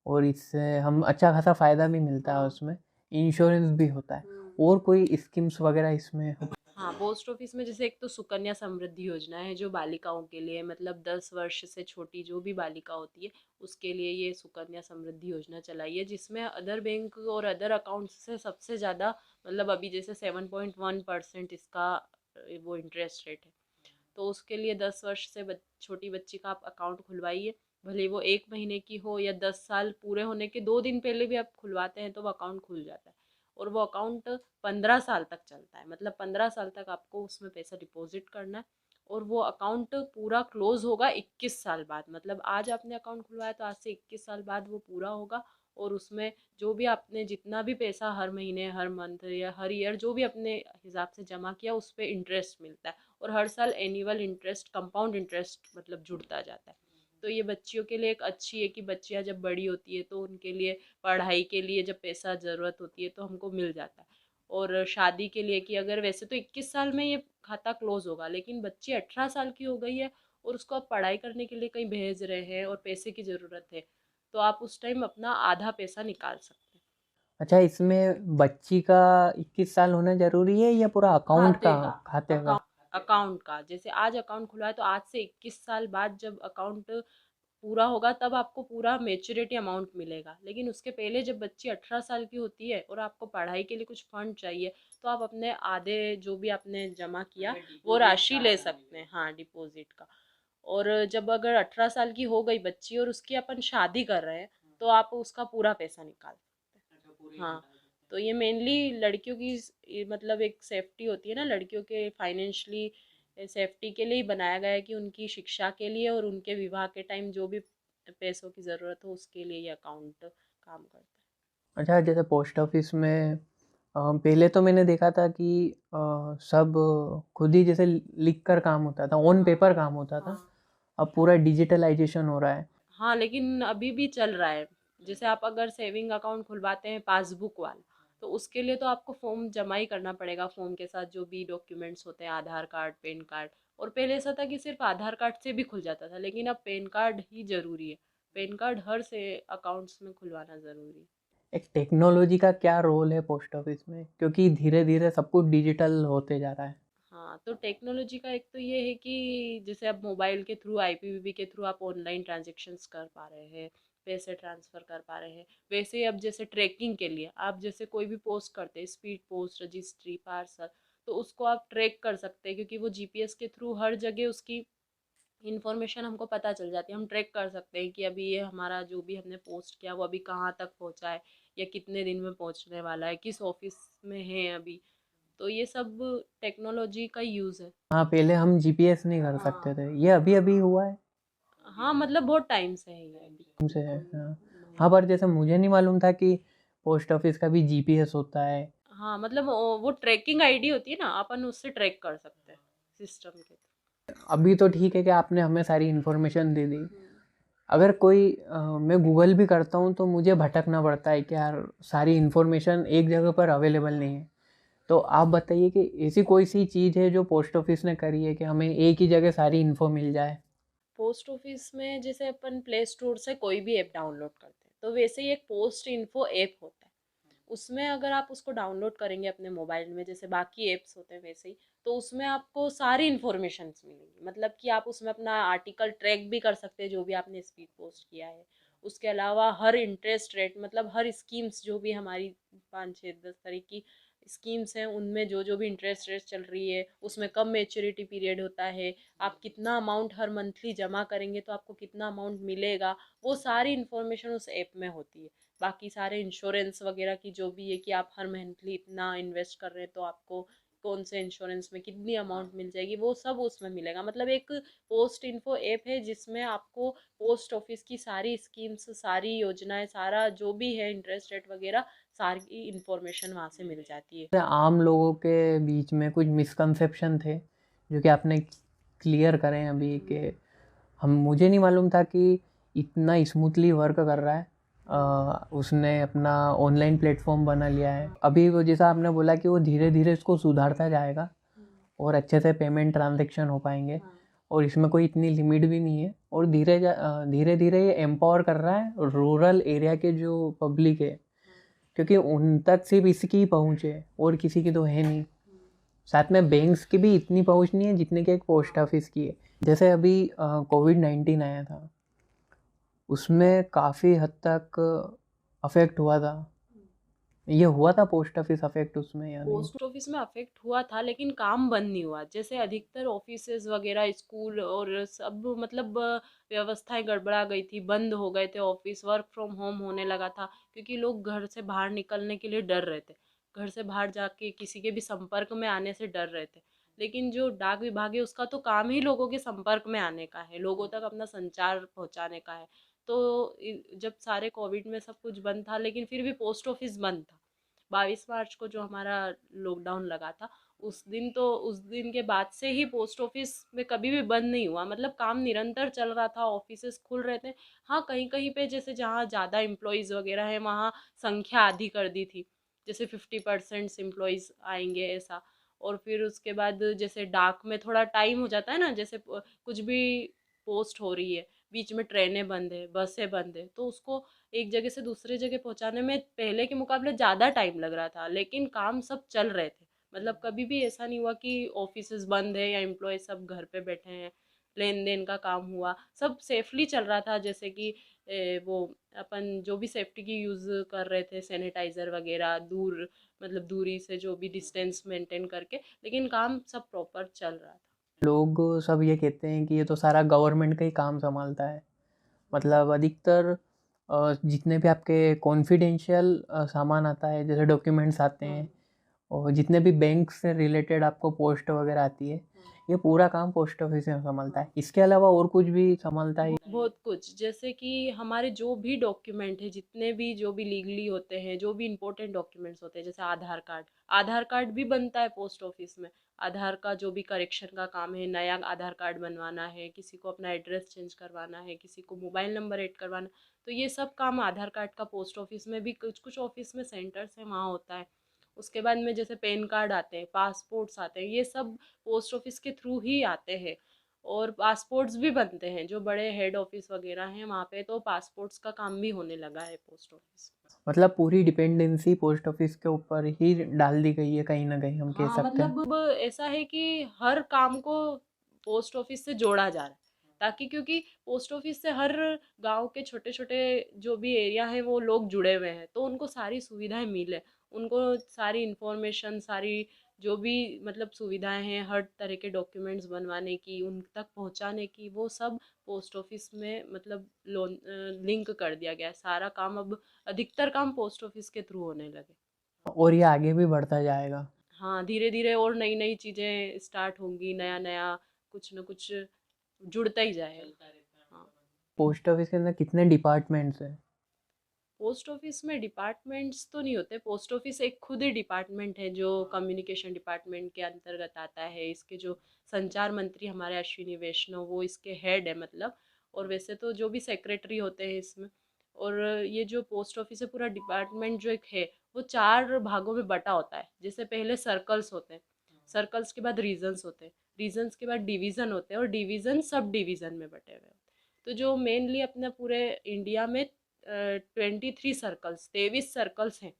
और इससे हम अच्छा खासा फ़ायदा भी मिलता है उसमें, इंश्योरेंस भी होता है, और कोई स्कीम्स वगैरह इसमें? हाँ, पोस्ट ऑफिस में जैसे एक तो सुकन्या समृद्धि योजना है जो बालिकाओं के लिए, मतलब 10 वर्ष से छोटी जो भी बालिका होती है उसके लिए ये सुकन्या समृद्धि योजना चलाई है, जिसमें अदर बैंक और अदर अकाउंट से सबसे ज़्यादा, मतलब अभी जैसे 7.1% इसका वो इंटरेस्ट रेट है। तो उसके लिए 10 वर्ष से छोटी बच्ची का आप अकाउंट खुलवाइए, भले वो 1 महीने की हो या 10 साल पूरे होने के 2 दिन पहले भी आप खुलवाते हैं तो वो अकाउंट खुल जाता है। और वो अकाउंट 15 साल तक चलता है, मतलब 15 साल तक आपको उसमें पैसा डिपॉजिट करना है। और वो अकाउंट पूरा क्लोज होगा 21 साल बाद, मतलब आज आपने अकाउंट खुलवाया तो आज से 21 साल बाद वो पूरा होगा। और उसमें जो भी आपने जितना भी पैसा हर महीने, हर मंथ या हर ईयर जो भी अपने हिसाब से जमा किया उस पर इंटरेस्ट मिलता है। और हर साल एनुअल इंटरेस्ट, कंपाउंड इंटरेस्ट मतलब जुड़ता जाता है। तो ये बच्चियों के लिए एक अच्छी है कि बच्चियां जब बड़ी होती है तो उनके लिए पढ़ाई के लिए जब पैसा ज़रूरत होती है तो हमको मिल जाता है। और शादी के लिए कि अगर वैसे तो 21 साल में ये खाता क्लोज होगा, लेकिन बच्ची 18 साल की हो गई है और उसको आप पढ़ाई करने के लिए कहीं भेज रहे हैं और पैसे की ज़रूरत है, तो आप उस टाइम अपना आधा पैसा निकाल सकते हैं। अच्छा, इसमें बच्ची का 21 साल होना ज़रूरी है या पूरा अकाउंट खाते का, का, खाते का? अकाउंट का, जैसे आज अकाउंट खुला है तो आज से 21 साल बाद जब अकाउंट पूरा होगा तब आपको पूरा मेच्योरिटी अमाउंट मिलेगा। लेकिन उसके पहले जब बच्ची 18 साल की होती है और आपको पढ़ाई के लिए कुछ फंड चाहिए, तो आप अपने आधे जो भी आपने जमा किया वो राशि ले सकते हैं, हाँ, डिपॉजिट का। और जब अगर 18 साल की हो गई बच्ची और उसकी अपन शादी कर रहे हैं तो आप उसका पूरा पैसा निकाल सकते हैं। हाँ, तो ये मेनली लड़कियों की मतलब एक सेफ्टी होती है ना, लड़कियों के फाइनेंशियली सेफ्टी के लिए ही बनाया गया है कि उनकी शिक्षा के लिए और उनके विवाह के टाइम जो भी पैसों की ज़रूरत हो उसके लिए ये अकाउंट काम करता है। अच्छा, जैसे पोस्ट ऑफिस में पहले तो मैंने देखा था कि सब खुद ही जैसे लिख कर काम होता था, ऑन पेपर काम होता था, अब पूरा डिजिटलाइजेशन हो रहा है। हाँ, लेकिन अभी भी चल रहा है। जैसे आप अगर सेविंग अकाउंट खुलवाते हैं पासबुक वाला, तो उसके लिए तो आपको फॉर्म जमा ही करना पड़ेगा, फॉर्म के साथ जो भी डॉक्यूमेंट्स होते हैं, आधार कार्ड, पैन कार्ड। और पहले ऐसा था कि सिर्फ आधार कार्ड से भी खुल जाता था, लेकिन अब पैन कार्ड ही ज़रूरी है। पैन कार्ड हर से अकाउंट्स में खुलवाना ज़रूरी है। एक टेक्नोलॉजी का क्या रोल है पोस्ट ऑफिस में, क्योंकि धीरे धीरे सब कुछ डिजिटल होते जा रहा है? हाँ, तो टेक्नोलॉजी का एक तो ये है कि जैसे अब मोबाइल के थ्रू, आईपीवीबी के थ्रू आप ऑनलाइन ट्रांजेक्शन्स कर पा रहे हैं, पैसे ट्रांसफ़र कर पा रहे हैं। वैसे ही अब जैसे ट्रैकिंग के लिए आप जैसे कोई भी पोस्ट करते हैं, स्पीड पोस्ट, रजिस्ट्री, पार्सल, तो उसको आप ट्रैक कर सकते हैं क्योंकि वो जीपीएस के थ्रू हर जगह उसकी इन्फॉर्मेशन हमको पता चल जाती है। हम ट्रैक कर सकते हैं कि अभी ये हमारा जो भी हमने पोस्ट किया वो अभी कहाँ तक पहुँचा है या कितने दिन में पहुँचने वाला है, किस ऑफिस में है अभी। तो ये सब टेक्नोलॉजी का यूज़ है। हाँ, पहले हम जीपीएस नहीं कर सकते थे, ये अभी अभी हुआ है। हाँ, मतलब बहुत टाइम से है ये अभी। हमसे है, हाँ। हाँ, पर जैसे मुझे नहीं मालूम था कि पोस्ट ऑफिस का भी जीपीएस होता है। हाँ, मतलब वो ट्रैकिंग आईडी होती है ना, अपन उससे ट्रैक कर सकते हैं सिस्टम के थ्रू। अभी तो ठीक है कि आपने हमें सारी इन्फॉर्मेशन दे दी। अगर कोई मैं गूगल भी करता हूँ तो मुझे भटकना पड़ता है कि यार सारी इन्फॉर्मेशन एक जगह पर अवेलेबल नहीं है। तो आप बताइए कि ऐसी कोई सी चीज़ है जो पोस्ट ऑफिस ने करी है कि हमें एक ही जगह सारी इन्फो मिल जाए? पोस्ट ऑफिस में जैसे अपन प्ले स्टोर से कोई भी ऐप डाउनलोड करते हैं तो वैसे ही एक पोस्ट इन्फो ऐप होता है। उसमें अगर आप उसको डाउनलोड करेंगे अपने मोबाइल में जैसे बाकी ऐप्स होते हैं वैसे ही, तो उसमें आपको सारी इन्फॉर्मेशंस मिलेंगी, मतलब कि आप उसमें अपना आर्टिकल ट्रैक भी कर सकते हैं जो भी आपने स्पीड पोस्ट किया है। उसके अलावा हर इंटरेस्ट रेट, मतलब हर स्कीम्स जो भी हमारी 5 6 10 तरह की स्कीम्स हैं उनमें जो जो भी इंटरेस्ट रेट चल रही है, उसमें कब मेच्योरिटी पीरियड होता है, आप कितना अमाउंट हर मंथली जमा करेंगे तो आपको कितना अमाउंट मिलेगा, वो सारी इन्फॉर्मेशन उस ऐप में होती है। बाकी सारे इंश्योरेंस वगैरह की जो भी है कि आप हर मंथली इतना इन्वेस्ट कर रहे हैं तो आपको कौन से इंश्योरेंस में कितनी अमाउंट मिल जाएगी, वो सब उसमें मिलेगा। मतलब एक पोस्ट इन्फो ऐप है जिसमें आपको पोस्ट ऑफिस की सारी स्कीम्स, सारी योजनाएं, सारा जो भी है इंटरेस्ट रेट वगैरह, सारी इंफॉर्मेशन वहाँ से मिल जाती है। आम लोगों के बीच में कुछ मिसकंसेप्शन थे जो कि आपने क्लियर करें अभी, कि हम मुझे नहीं मालूम था कि इतना स्मूथली वर्क कर रहा है। उसने अपना ऑनलाइन प्लेटफॉर्म बना लिया है अभी। वो जैसा आपने बोला कि वो धीरे धीरे इसको सुधारता जाएगा और अच्छे से पेमेंट ट्रांजैक्शन हो पाएंगे, और इसमें कोई इतनी लिमिट भी नहीं है। और धीरे धीरे ये एम्पावर कर रहा है रूरल एरिया के जो पब्लिक है, क्योंकि उन तक सिर्फ इसकी ही पहुँच है और किसी की तो है नहीं। साथ में बैंक्स की भी इतनी पहुँच नहीं है जितने की एक पोस्ट ऑफिस की है। जैसे अभी कोविड-19 आया था, उसमें काफ़ी हद तक अफेक्ट हुआ था। ये हुआ था पोस्ट ऑफिस अफेक्ट उसमें या नहीं? पोस्ट ऑफिस में अफेक्ट हुआ था, लेकिन काम बंद नहीं हुआ। जैसे अधिकतर ऑफिसेज वगैरह, स्कूल और सब, मतलब व्यवस्थाएं गड़बड़ा गई थी, बंद हो गए थे ऑफिस, वर्क फ्रॉम होम होने लगा था, क्योंकि लोग घर से बाहर निकलने के लिए डर रहे थे, घर से बाहर जाके किसी के भी संपर्क में आने से डर रहे थे। लेकिन जो डाक विभाग है उसका तो काम ही लोगों के संपर्क में आने का है, लोगों तक अपना संचार पहुंचाने का है। तो जब सारे कोविड में सब कुछ बंद था, लेकिन फिर भी पोस्ट ऑफिस बंद था। 22 मार्च को जो हमारा लॉकडाउन लगा था, उस दिन के बाद से ही पोस्ट ऑफिस में कभी भी बंद नहीं हुआ। मतलब काम निरंतर चल रहा था, ऑफिसेस खुल रहे थे। हाँ, कहीं कहीं पे जैसे जहाँ ज़्यादा एम्प्लॉयज़ वगैरह है वहाँ संख्या आधी कर दी थी, जैसे 50% एम्प्लॉयज़ आएंगे ऐसा। और फिर उसके बाद जैसे डाक में थोड़ा टाइम हो जाता है ना, जैसे कुछ भी पोस्ट हो रही है, बीच में ट्रेनें बंद है, बसें बंद है, तो उसको एक जगह से दूसरे जगह पहुंचाने में पहले के मुकाबले ज़्यादा टाइम लग रहा था, लेकिन काम सब चल रहे थे। मतलब कभी भी ऐसा नहीं हुआ कि ऑफिसेज बंद है या एम्प्लॉय सब घर पे बैठे हैं। लेन देन का काम हुआ, सब सेफली चल रहा था। जैसे कि वो अपन जो भी सेफ्टी की यूज़ कर रहे थे, सैनिटाइज़र वगैरह, दूर मतलब दूरी से जो भी डिस्टेंस मेंटेन करके, लेकिन काम सब प्रॉपर चल रहा था। लोग सब ये कहते हैं कि ये तो सारा गवर्नमेंट का ही काम संभालता है। मतलब अधिकतर जितने भी आपके कॉन्फिडेंशियल सामान आता है, जैसे डॉक्यूमेंट्स आते हैं, और जितने भी बैंक से रिलेटेड आपको पोस्ट वगैरह आती है, ये पूरा काम पोस्ट ऑफिस में संभालता है। इसके अलावा और कुछ भी संभालता है? बहुत कुछ, जैसे कि हमारे जो भी डॉक्यूमेंट है, जितने भी जो भी लीगली होते हैं, जो भी इंपॉर्टेंट डॉक्यूमेंट्स होते हैं, जैसे आधार कार्ड भी बनता है पोस्ट ऑफिस में। आधार का जो भी करेक्शन का काम है, नया आधार कार्ड बनवाना है, किसी को अपना एड्रेस चेंज करवाना है, किसी को मोबाइल नंबर ऐड करवाना, तो ये सब काम आधार कार्ड का पोस्ट ऑफिस में भी, कुछ कुछ ऑफिस में सेंटर्स है वहाँ होता है। उसके बाद में जैसे पैन कार्ड आते हैं, पासपोर्ट्स आते हैं, ये सब पोस्ट ऑफिस के थ्रू ही आते हैं। और पासपोर्ट्स भी बनते हैं, जो बड़े हेड ऑफिस वगैरह हैं वहाँ पे तो पासपोर्ट्स का काम भी होने लगा है पोस्ट ऑफिस। मतलब पूरी डिपेंडेंसी पोस्ट ऑफिस के ऊपर ही डाल दी गई है, कहीं ना कहीं हम कह हाँ, सकते हैं। मतलब ऐसा है कि हर काम को पोस्ट ऑफिस से जोड़ा जा रहा है, ताकि क्योंकि पोस्ट ऑफिस से हर गांव के छोटे छोटे जो भी एरिया है वो लोग जुड़े हुए हैं, तो उनको सारी सुविधाएं मिले, उनको सारी इंफॉर्मेशन, सारी जो भी मतलब सुविधाएं हैं, हर तरह के डॉक्यूमेंट्स बनवाने की, उन तक पहुंचाने की, वो सब पोस्ट ऑफिस में मतलब लोन लिंक कर दिया गया है। सारा काम अब, अधिकतर काम पोस्ट ऑफिस के थ्रू होने लगे। और ये आगे भी बढ़ता जाएगा। हाँ, धीरे धीरे और नई नई चीजें स्टार्ट होंगी, नया नया कुछ न कुछ जुड़ता ही जाएगा। हाँ, पोस्ट ऑफिस के अंदर कितने डिपार्टमेंट्स हैं? पोस्ट ऑफिस में डिपार्टमेंट्स तो नहीं होते। पोस्ट ऑफिस एक खुद ही डिपार्टमेंट है जो कम्युनिकेशन डिपार्टमेंट के अंतर्गत आता है। इसके जो संचार मंत्री हमारे अश्विनी वैष्णव, वो इसके हेड है मतलब। और वैसे तो जो भी सेक्रेटरी होते हैं इसमें। और ये जो पोस्ट ऑफिस है, पूरा डिपार्टमेंट जो एक है, वो 4 भागों में बटा होता है। जैसे पहले सर्कल्स होते हैं, सर्कल्स के बाद रीजन्स होते हैं, रीजन्स के बाद डिवीज़न होते हैं, और डिवीज़न सब डिवीज़न में बटे हुए होते हैं। तो जो मेनली अपने पूरे इंडिया में 23 सर्कल्स हैं,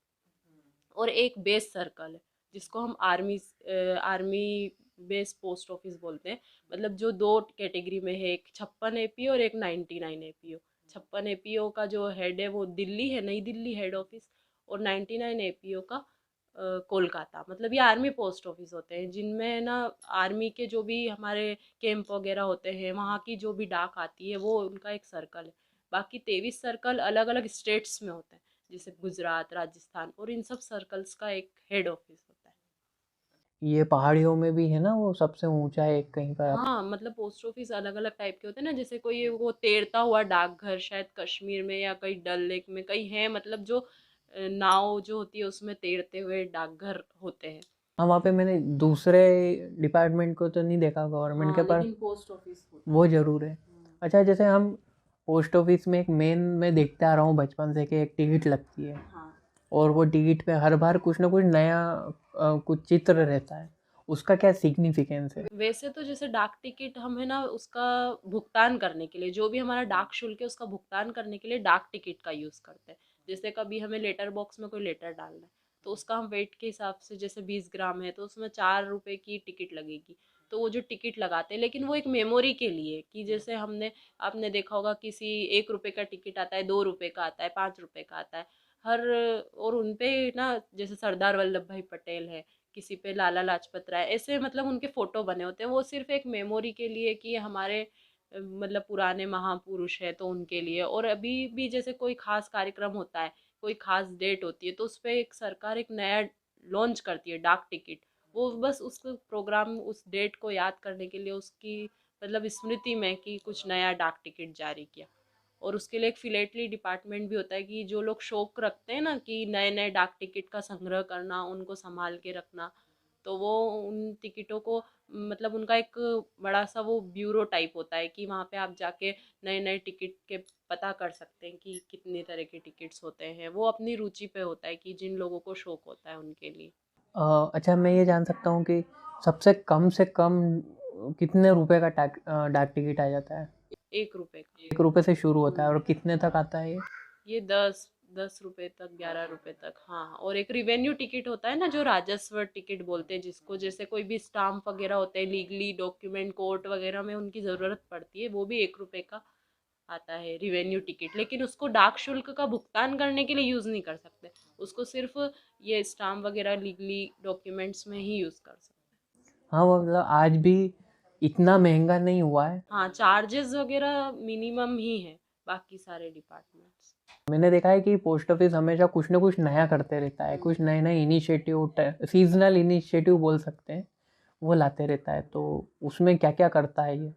और एक बेस सर्कल है जिसको हम आर्मी बेस पोस्ट ऑफिस बोलते हैं। मतलब जो 2 कैटेगरी में है, एक 56 एपीओ और एक 99 एपीओ। 56 एपीओ का जो हेड है वो दिल्ली है, नई दिल्ली हेड ऑफिस। और 99 एपीओ का कोलकाता। मतलब ये आर्मी पोस्ट ऑफिस होते हैं जिनमें ना आर्मी के जो भी हमारे कैंप वगैरह होते हैं, वहाँ की जो भी डाक आती है, वो उनका एक सर्कल है। बाकी 23 सर्कल अलग अलग स्टेट्स में होते हैं, जैसे गुजरात, राजस्थान, और इन सब सर्कल्स का एक हेड ऑफिस होता है। ये पहाड़ियों में भी है ना, वो सबसे ऊंचा है एक कहीं पर आप। हाँ, मतलब पोस्ट ऑफिस अलग अलग टाइप के होते हैं ना, जैसे कोई वो तैरता हुआ डाकघर शायद कश्मीर में या कहीं डल लेक में कहीं है, मतलब जो नाव जो होती है उसमें तैरते हुए डाकघर होते हैं। हाँ, वहाँ पे मैंने दूसरे डिपार्टमेंट को तो नहीं देखा गवर्नमेंट के, हाँ, पर लेकिन पोस्ट ऑफिस होता है। वो ज़रूर है। अच्छा, जैसे हम पोस्ट ऑफिस में एक मेन मैं देखते आ रहा हूँ बचपन से कि एक टिकट लगती है, हाँ, और वो टिकट पे हर बार कुछ ना कुछ नया कुछ चित्र रहता है। उसका क्या सिग्निफिकेंस है? वैसे तो जैसे डाक टिकट हम है ना उसका भुगतान करने के लिए, जो भी हमारा डाक शुल्क है उसका भुगतान करने के लिए डाक टिकट का यूज़ करते हैं। जैसे कभी हमें लेटर बॉक्स में कोई लेटर डालना है तो उसका हम वेट के हिसाब से, जैसे 20 ग्राम है तो उसमें 4 रुपए की टिकट लगेगी। तो वो जो टिकट लगाते हैं, लेकिन वो एक मेमोरी के लिए, कि जैसे हमने, आपने देखा होगा किसी 1 रुपए का टिकट आता है, 2 रुपए का आता है, 5 रुपए का आता है हर। और उनपे ना जैसे सरदार वल्लभ भाई पटेल है, किसी पे लाला लाजपत राय, ऐसे मतलब उनके फोटो बने होते हैं। वो सिर्फ एक मेमोरी के लिए कि हमारे मतलब पुराने महापुरुष है तो उनके लिए। और अभी भी जैसे कोई खास कार्यक्रम होता है, कोई खास डेट होती है तो उस पर एक सरकार एक नया लॉन्च करती है डाक टिकट। वो बस उस प्रोग्राम, उस डेट को याद करने के लिए, उसकी मतलब स्मृति में कि कुछ नया डाक टिकट जारी किया। और उसके लिए एक फिलेटली डिपार्टमेंट भी होता है कि जो लोग शौक रखते हैं ना कि नए नए डाक टिकट का संग्रह करना, उनको संभाल के रखना, तो वो उन टिकटों को, मतलब उनका एक बड़ा सा वो ब्यूरो टाइप होता है कि वहाँ पे आप जाके नए नए टिकट के पता कर सकते हैं कि कितने तरह के टिकट्स होते हैं। वो अपनी रुचि पे होता है कि जिन लोगों को शौक होता है उनके लिए। अच्छा, मैं ये जान सकता हूँ कि सबसे कम से कम कितने रुपए का डाक टिकट आ जाता है? 1 रुपए का। 1 रुपए से शुरू होता है, और कितने तक आता है ये? ये 10 10 रुपए तक, 11 रुपए तक। हाँ, और एक रिवेन्यू टिकट होता है ना, जो राजस्व टिकट बोलते हैं जिसको, जैसे कोई भी स्टाम्प वगैरह होते हैं, लीगली डॉक्यूमेंट कोर्ट वगैरह में उनकी ज़रूरत पड़ती है, वो भी 1 रुपए का आता है रिवेन्यू टिकट। लेकिन उसको डाक शुल्क का भुगतान करने के लिए यूज़ नहीं कर सकते, उसको सिर्फ ये स्टाम्प वगैरह लीगली डॉक्यूमेंट्स में ही यूज़ कर सकते हैं। हाँ, वो मतलब आज भी इतना महंगा नहीं हुआ है। हाँ, चार्जेस वगैरह मिनिमम ही है बाकी सारे डिपार्टमेंट्स। मैंने देखा है कि पोस्ट ऑफिस हमेशा कुछ ना कुछ नया करते रहता है, कुछ नए नए इनिशिएटिव, सीजनल इनिशिएटिव बोल सकते हैं, वो लाते रहता है। तो उसमें क्या क्या करता है ये?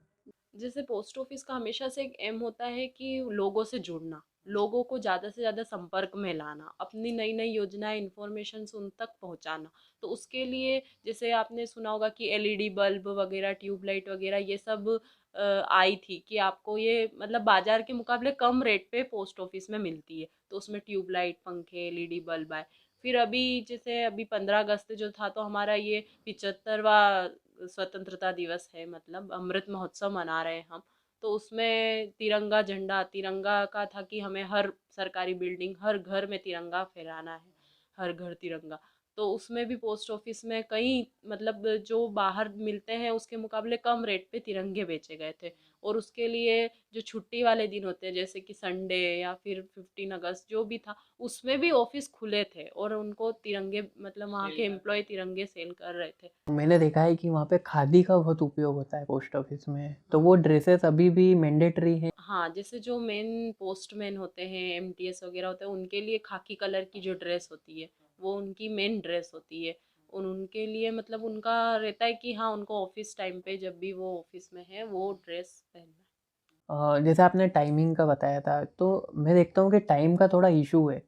जैसे पोस्ट ऑफिस का हमेशा से एक एम होता है कि लोगों से जुड़ना, लोगों को ज़्यादा से ज़्यादा संपर्क में लाना, अपनी नई नई योजनाएं, इन्फॉर्मेशन उन तक पहुंचाना। तो उसके लिए जैसे आपने सुना होगा कि एलईडी बल्ब वगैरह, ट्यूबलाइट वगैरह, ये सब आई थी कि आपको ये मतलब बाजार के मुकाबले कम रेट पे पोस्ट ऑफिस में मिलती है। तो उसमें ट्यूबलाइट, पंखे, एलईडी बल्ब आए। फिर अभी जैसे अभी 15 अगस्त जो था, तो हमारा ये 75वां स्वतंत्रता दिवस है, मतलब अमृत महोत्सव मना रहे हैं हम। तो उसमें तिरंगा झंडा, तिरंगा का था कि हमें हर सरकारी बिल्डिंग, हर घर में तिरंगा फहराना है, हर घर तिरंगा। तो उसमें भी पोस्ट ऑफिस में कई, मतलब जो बाहर मिलते हैं उसके मुकाबले कम रेट पे तिरंगे बेचे गए थे। और उसके लिए जो छुट्टी वाले दिन होते हैं, जैसे कि संडे या फिर 15 अगस्त जो भी था, उसमें भी ऑफिस खुले थे और उनको तिरंगे, मतलब वहाँ के एम्प्लॉय तिरंगे सेल कर रहे थे। मैंने देखा है कि वहाँ पे खादी का बहुत उपयोग होता है पोस्ट ऑफिस में, तो हाँ। वो ड्रेसेस अभी भी मैंडेटरी है? हाँ, जैसे जो मेन पोस्टमैन होते हैं, एमटीएस वगैरह होते हैं, उनके लिए खाकी कलर की जो ड्रेस होती है, वो उनकी मेन ड्रेस होती है। और उनके लिए मतलब उनका रहता है कि हाँ, उनको ऑफिस टाइम पे जब भी वो ऑफिस में है वो ड्रेस पहनना है। जैसे आपने टाइमिंग का बताया था, तो मैं देखता हूँ कि टाइम का थोड़ा इशू है।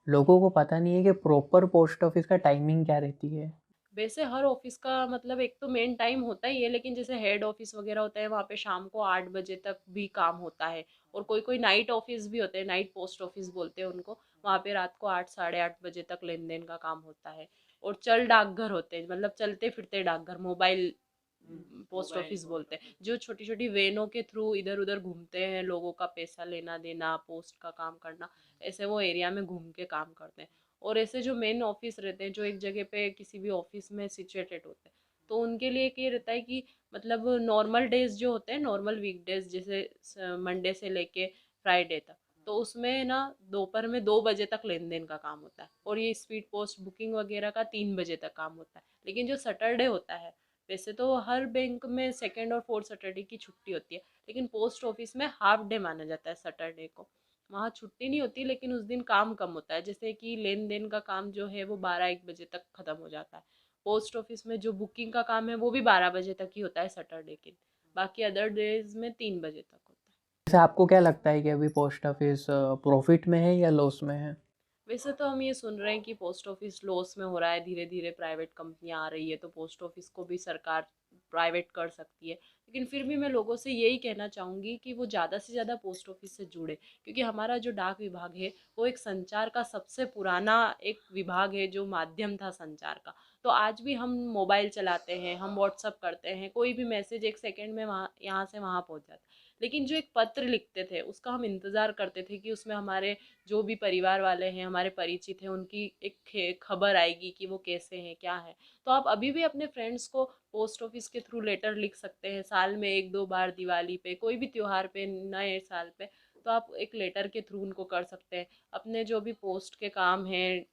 लोगों को पता नहीं है कि प्रॉपर पोस्ट ऑफिस का टाइमिंग क्या रहती है। वैसे हर ऑफिस का मतलब एक तो मेन टाइम होता ही है, लेकिन जैसे हेड ऑफिस वगैरह होता है, वहाँ पे शाम को 8 बजे तक भी काम होता है। और कोई कोई नाइट ऑफिस भी होते हैं, नाइट पोस्ट ऑफिस बोलते हैं उनको, वहाँ पे रात को 8 साढ़े 8 बजे तक लेन देन का काम होता है। और चल डाकघर होते हैं, मतलब चलते फिरते डाकघर, मोबाइल पोस्ट ऑफिस बोलते हैं, जो छोटी छोटी वेनों के थ्रू इधर उधर घूमते हैं, लोगों का पैसा लेना देना, पोस्ट का काम करना, ऐसे वो एरिया में घूम के काम करते हैं। और ऐसे जो मेन ऑफिस रहते हैं, जो एक जगह पे किसी भी ऑफिस में सिचुएटेड होते हैं, तो उनके लिए एक ये रहता है कि मतलब नॉर्मल डेज जो होते हैं, नॉर्मल वीकडेज, जैसे मंडे से लेके फ्राइडे तक, तो उसमें ना दोपहर में 2 बजे तक लेन देन का काम होता है। और ये स्पीड पोस्ट बुकिंग वगैरह का 3 बजे तक काम होता है। लेकिन जो सैटरडे होता है, वैसे तो हर बैंक में सेकेंड और फोर्थ सैटरडे की छुट्टी होती है, लेकिन पोस्ट ऑफिस में हाफ डे माना जाता है सैटरडे को। वहाँ छुट्टी नहीं होती, लेकिन उस दिन काम कम होता है, जैसे कि लेन देन का काम जो है वो 12 1 बजे तक ख़त्म हो जाता है। पोस्ट ऑफिस में जो बुकिंग का काम है वो भी 12 बजे तक ही होता है सैटरडे के, बाकी अदर डेज में 3 बजे तक होता है। वैसे आपको क्या लगता है कि अभी पोस्ट ऑफिस प्रॉफिट में है या लॉस में है? वैसे तो हम ये सुन रहे हैं कि पोस्ट ऑफिस लॉस में हो रहा है, धीरे धीरे प्राइवेट कंपनियां आ रही है तो पोस्ट ऑफिस को भी सरकार प्राइवेट कर सकती है। लेकिन फिर भी मैं लोगों से यही कहना चाहूँगी कि वो ज़्यादा से ज़्यादा पोस्ट ऑफिस से जुड़े, क्योंकि हमारा जो डाक विभाग है वो एक संचार का सबसे पुराना एक विभाग है, जो माध्यम था संचार का। तो आज भी हम मोबाइल चलाते हैं, हम व्हाट्सअप करते हैं, कोई भी मैसेज 1 सेकेंड में वहाँ यहाँ से वहाँ पहुँच जाता है। लेकिन जो एक पत्र लिखते थे उसका हम इंतज़ार करते थे कि उसमें हमारे जो भी परिवार वाले हैं, हमारे परिचित हैं, उनकी एक खबर आएगी कि वो कैसे हैं, क्या है। तो आप अभी भी अपने फ्रेंड्स को पोस्ट ऑफिस के थ्रू लेटर लिख सकते हैं, साल में 1-2 बार, दिवाली पे, कोई भी त्योहार पे, नए साल पे, तो आप एक लेटर के थ्रू उनको कर सकते हैं। अपने जो भी पोस्ट के काम हैं,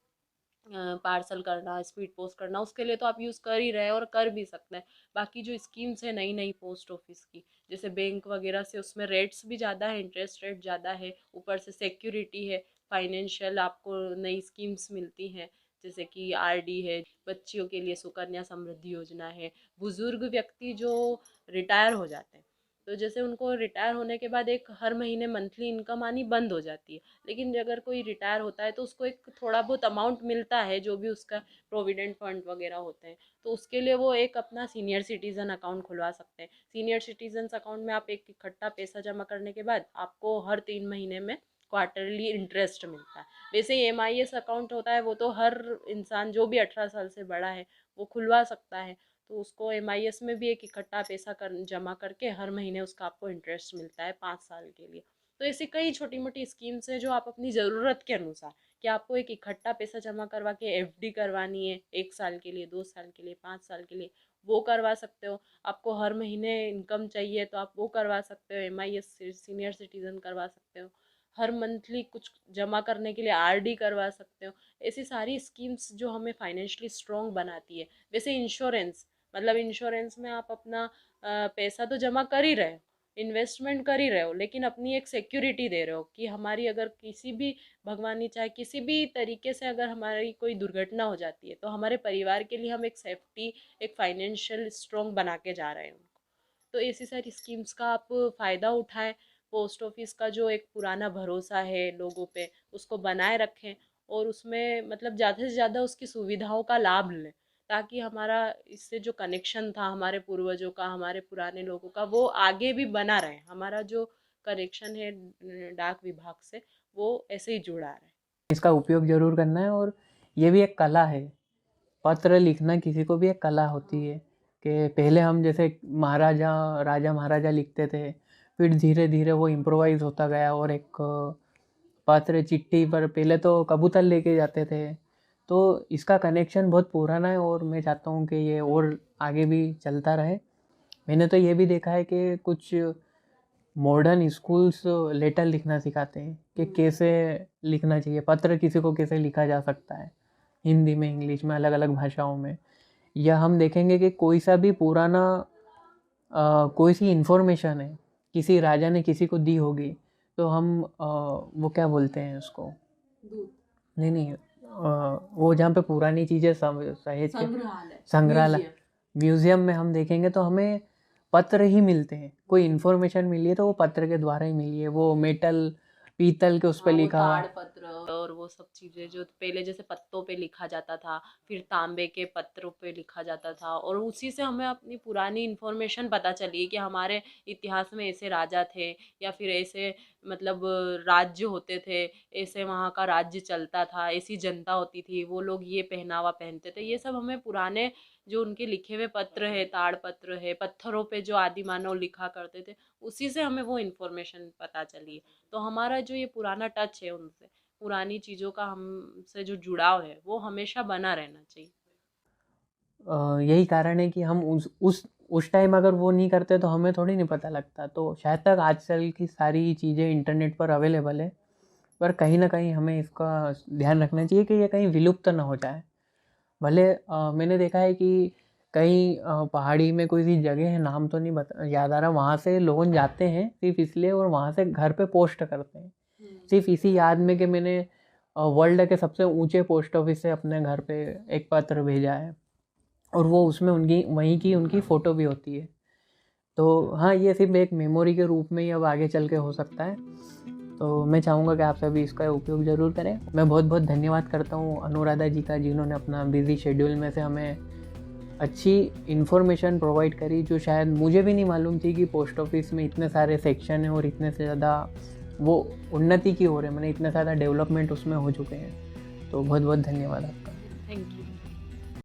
पार्सल करना, स्पीड पोस्ट करना, उसके लिए तो आप यूज़ कर ही रहे हैं और कर भी सकते हैं। बाकी जो स्कीम्स है नई नई पोस्ट ऑफिस की, जैसे बैंक वगैरह से, उसमें रेट्स भी ज़्यादा है, इंटरेस्ट रेट ज़्यादा है, ऊपर से सिक्योरिटी है, फाइनेंशियल आपको नई स्कीम्स मिलती हैं, जैसे कि आरडी है, बच्चियों के लिए सुकन्या समृद्धि योजना है, बुजुर्ग व्यक्ति जो रिटायर हो जाते हैं तो जैसे उनको रिटायर होने के बाद एक हर महीने मंथली इनकम आनी बंद हो जाती है, लेकिन अगर कोई रिटायर होता है तो उसको एक थोड़ा बहुत अमाउंट मिलता है, जो भी उसका प्रोविडेंट फंड वगैरह होते हैं, तो उसके लिए वो एक अपना सीनियर सिटीजन अकाउंट खुलवा सकते हैं। सीनियर सिटीजन अकाउंट में आप एक इकट्ठा पैसा जमा करने के बाद आपको हर 3 महीने में क्वार्टरली इंटरेस्ट मिलता है। वैसे ही MIS अकाउंट होता है, वो तो हर इंसान जो भी 18 साल से बड़ा है वो खुलवा सकता है, तो उसको MIS में भी एक इकट्ठा पैसा जमा करके हर महीने उसका आपको इंटरेस्ट मिलता है 5 साल के लिए। तो ऐसी कई छोटी मोटी स्कीम्स है जो आप अपनी ज़रूरत के अनुसार, कि आपको एक इकट्ठा पैसा जमा करवा के FD करवानी है 1 साल के लिए, 2 साल के लिए, 5 साल के लिए, वो करवा सकते हो। आपको हर महीने इनकम चाहिए तो आप वो करवा सकते हो, MIS सीनियर सिटीजन करवा सकते हो। हर मंथली कुछ जमा करने के लिए RD करवा सकते हो। ऐसी सारी स्कीम्स जो हमें फाइनेंशियली स्ट्रॉन्ग बनाती है। वैसे इंश्योरेंस, मतलब इंश्योरेंस में आप अपना पैसा तो जमा कर ही रहे हो, इन्वेस्टमेंट कर ही रहे हो, लेकिन अपनी एक सिक्योरिटी दे रहे हो कि हमारी अगर किसी भी, भगवान नहीं चाहे, किसी भी तरीके से अगर हमारी कोई दुर्घटना हो जाती है तो हमारे परिवार के लिए हम एक सेफ्टी, एक फाइनेंशियल स्ट्रॉन्ग बना के जा रहे हैं उनको। तो ऐसी सारी स्कीम्स का आप फ़ायदा उठाएं। पोस्ट ऑफिस का जो एक पुराना भरोसा है लोगों पे, उसको बनाए रखें, और उसमें मतलब ज़्यादा से ज़्यादा उसकी सुविधाओं का लाभ लें, ताकि हमारा इससे जो कनेक्शन था हमारे पूर्वजों का, हमारे पुराने लोगों का, वो आगे भी बना रहे। हमारा जो कनेक्शन है डाक विभाग से, वो ऐसे ही जुड़ा रहे। इसका उपयोग ज़रूर करना है, और ये भी एक कला है। पत्र लिखना किसी को भी एक कला होती है, कि पहले हम जैसे महाराजा, राजा महाराजा लिखते थे, फिर धीरे धीरे वो इम्प्रोवाइज होता गया, और एक पत्र चिट्ठी पर पहले तो कबूतर लेके जाते थे। तो इसका कनेक्शन बहुत पुराना है, और मैं चाहता हूँ कि ये और आगे भी चलता रहे। मैंने तो ये भी देखा है कि कुछ मॉडर्न स्कूल्स लेटर लिखना सिखाते हैं कि कैसे लिखना चाहिए, पत्र किसी को कैसे लिखा जा सकता है, हिंदी में, इंग्लिश में, अलग अलग भाषाओं में। या हम देखेंगे कि कोई सा भी पुराना कोई सी इन्फॉर्मेशन है, किसी राजा ने किसी को दी होगी, तो हम वो क्या बोलते हैं उसको, नहीं नहीं, वो जहाँ पे पुरानी चीज़ें सहेज के, संग्रहालय, म्यूजियम में हम देखेंगे तो हमें पत्र ही मिलते हैं। कोई इन्फॉर्मेशन मिली है तो वो पत्र के द्वारा ही मिली है, वो मेटल, पीतल के उस पर लिखा हुआ। पत्र और वो सब चीज़ें जो पहले जैसे पत्तों पे लिखा जाता था, फिर तांबे के पत्रों पे लिखा जाता था, और उसी से हमें अपनी पुरानी इन्फॉर्मेशन पता चली कि हमारे इतिहास में ऐसे राजा थे, या फिर ऐसे मतलब राज्य होते थे, ऐसे वहाँ का राज्य चलता था, ऐसी जनता होती थी, वो लोग ये पहनावा पहनते थे। ये सब हमें पुराने जो उनके लिखे हुए पत्र है, ताड़ पत्र है, पत्थरों पे जो आदि मानव लिखा करते थे, उसी से हमें वो इन्फॉर्मेशन पता चली। तो हमारा जो ये पुराना टच है उनसे, पुरानी चीज़ों का हमसे जो जुड़ाव है, वो हमेशा बना रहना चाहिए। यही कारण है कि हम उस टाइम अगर वो नहीं करते तो हमें थोड़ी नहीं पता लगता। तो शायद तक आजकल की सारी चीज़ें इंटरनेट पर अवेलेबल है, पर कहीं ना कहीं हमें इसका ध्यान रखना चाहिए कि ये कहीं विलुप्त ना हो जाए। भले मैंने देखा है कि कहीं पहाड़ी में कोई सी जगह है, नाम तो नहीं बता याद आ रहा, वहाँ से लोग जाते हैं सिर्फ इसलिए, और वहाँ से घर पे पोस्ट करते हैं, सिर्फ इसी याद में कि मैंने वर्ल्ड के सबसे ऊंचे पोस्ट ऑफिस से अपने घर पे एक पत्र भेजा है। और वो उसमें उनकी फ़ोटो भी होती है। तो हाँ, ये सिर्फ एक मेमोरी के रूप में ही अब आगे चल के हो सकता है। तो मैं चाहूँगा कि आप सभी इसका उपयोग ज़रूर करें। मैं बहुत बहुत धन्यवाद करता हूँ अनुराधा जी का, जिन्होंने अपना बिज़ी शेड्यूल में से हमें अच्छी इन्फॉर्मेशन प्रोवाइड करी, जो शायद मुझे भी नहीं मालूम थी कि पोस्ट ऑफिस में इतने सारे सेक्शन हैं और इतने से ज़्यादा वो उन्नति की हो रहे हैं, मैंने इतने ज़्यादा डेवलपमेंट उसमें हो चुके हैं। तो बहुत बहुत धन्यवाद आपका। Thank you.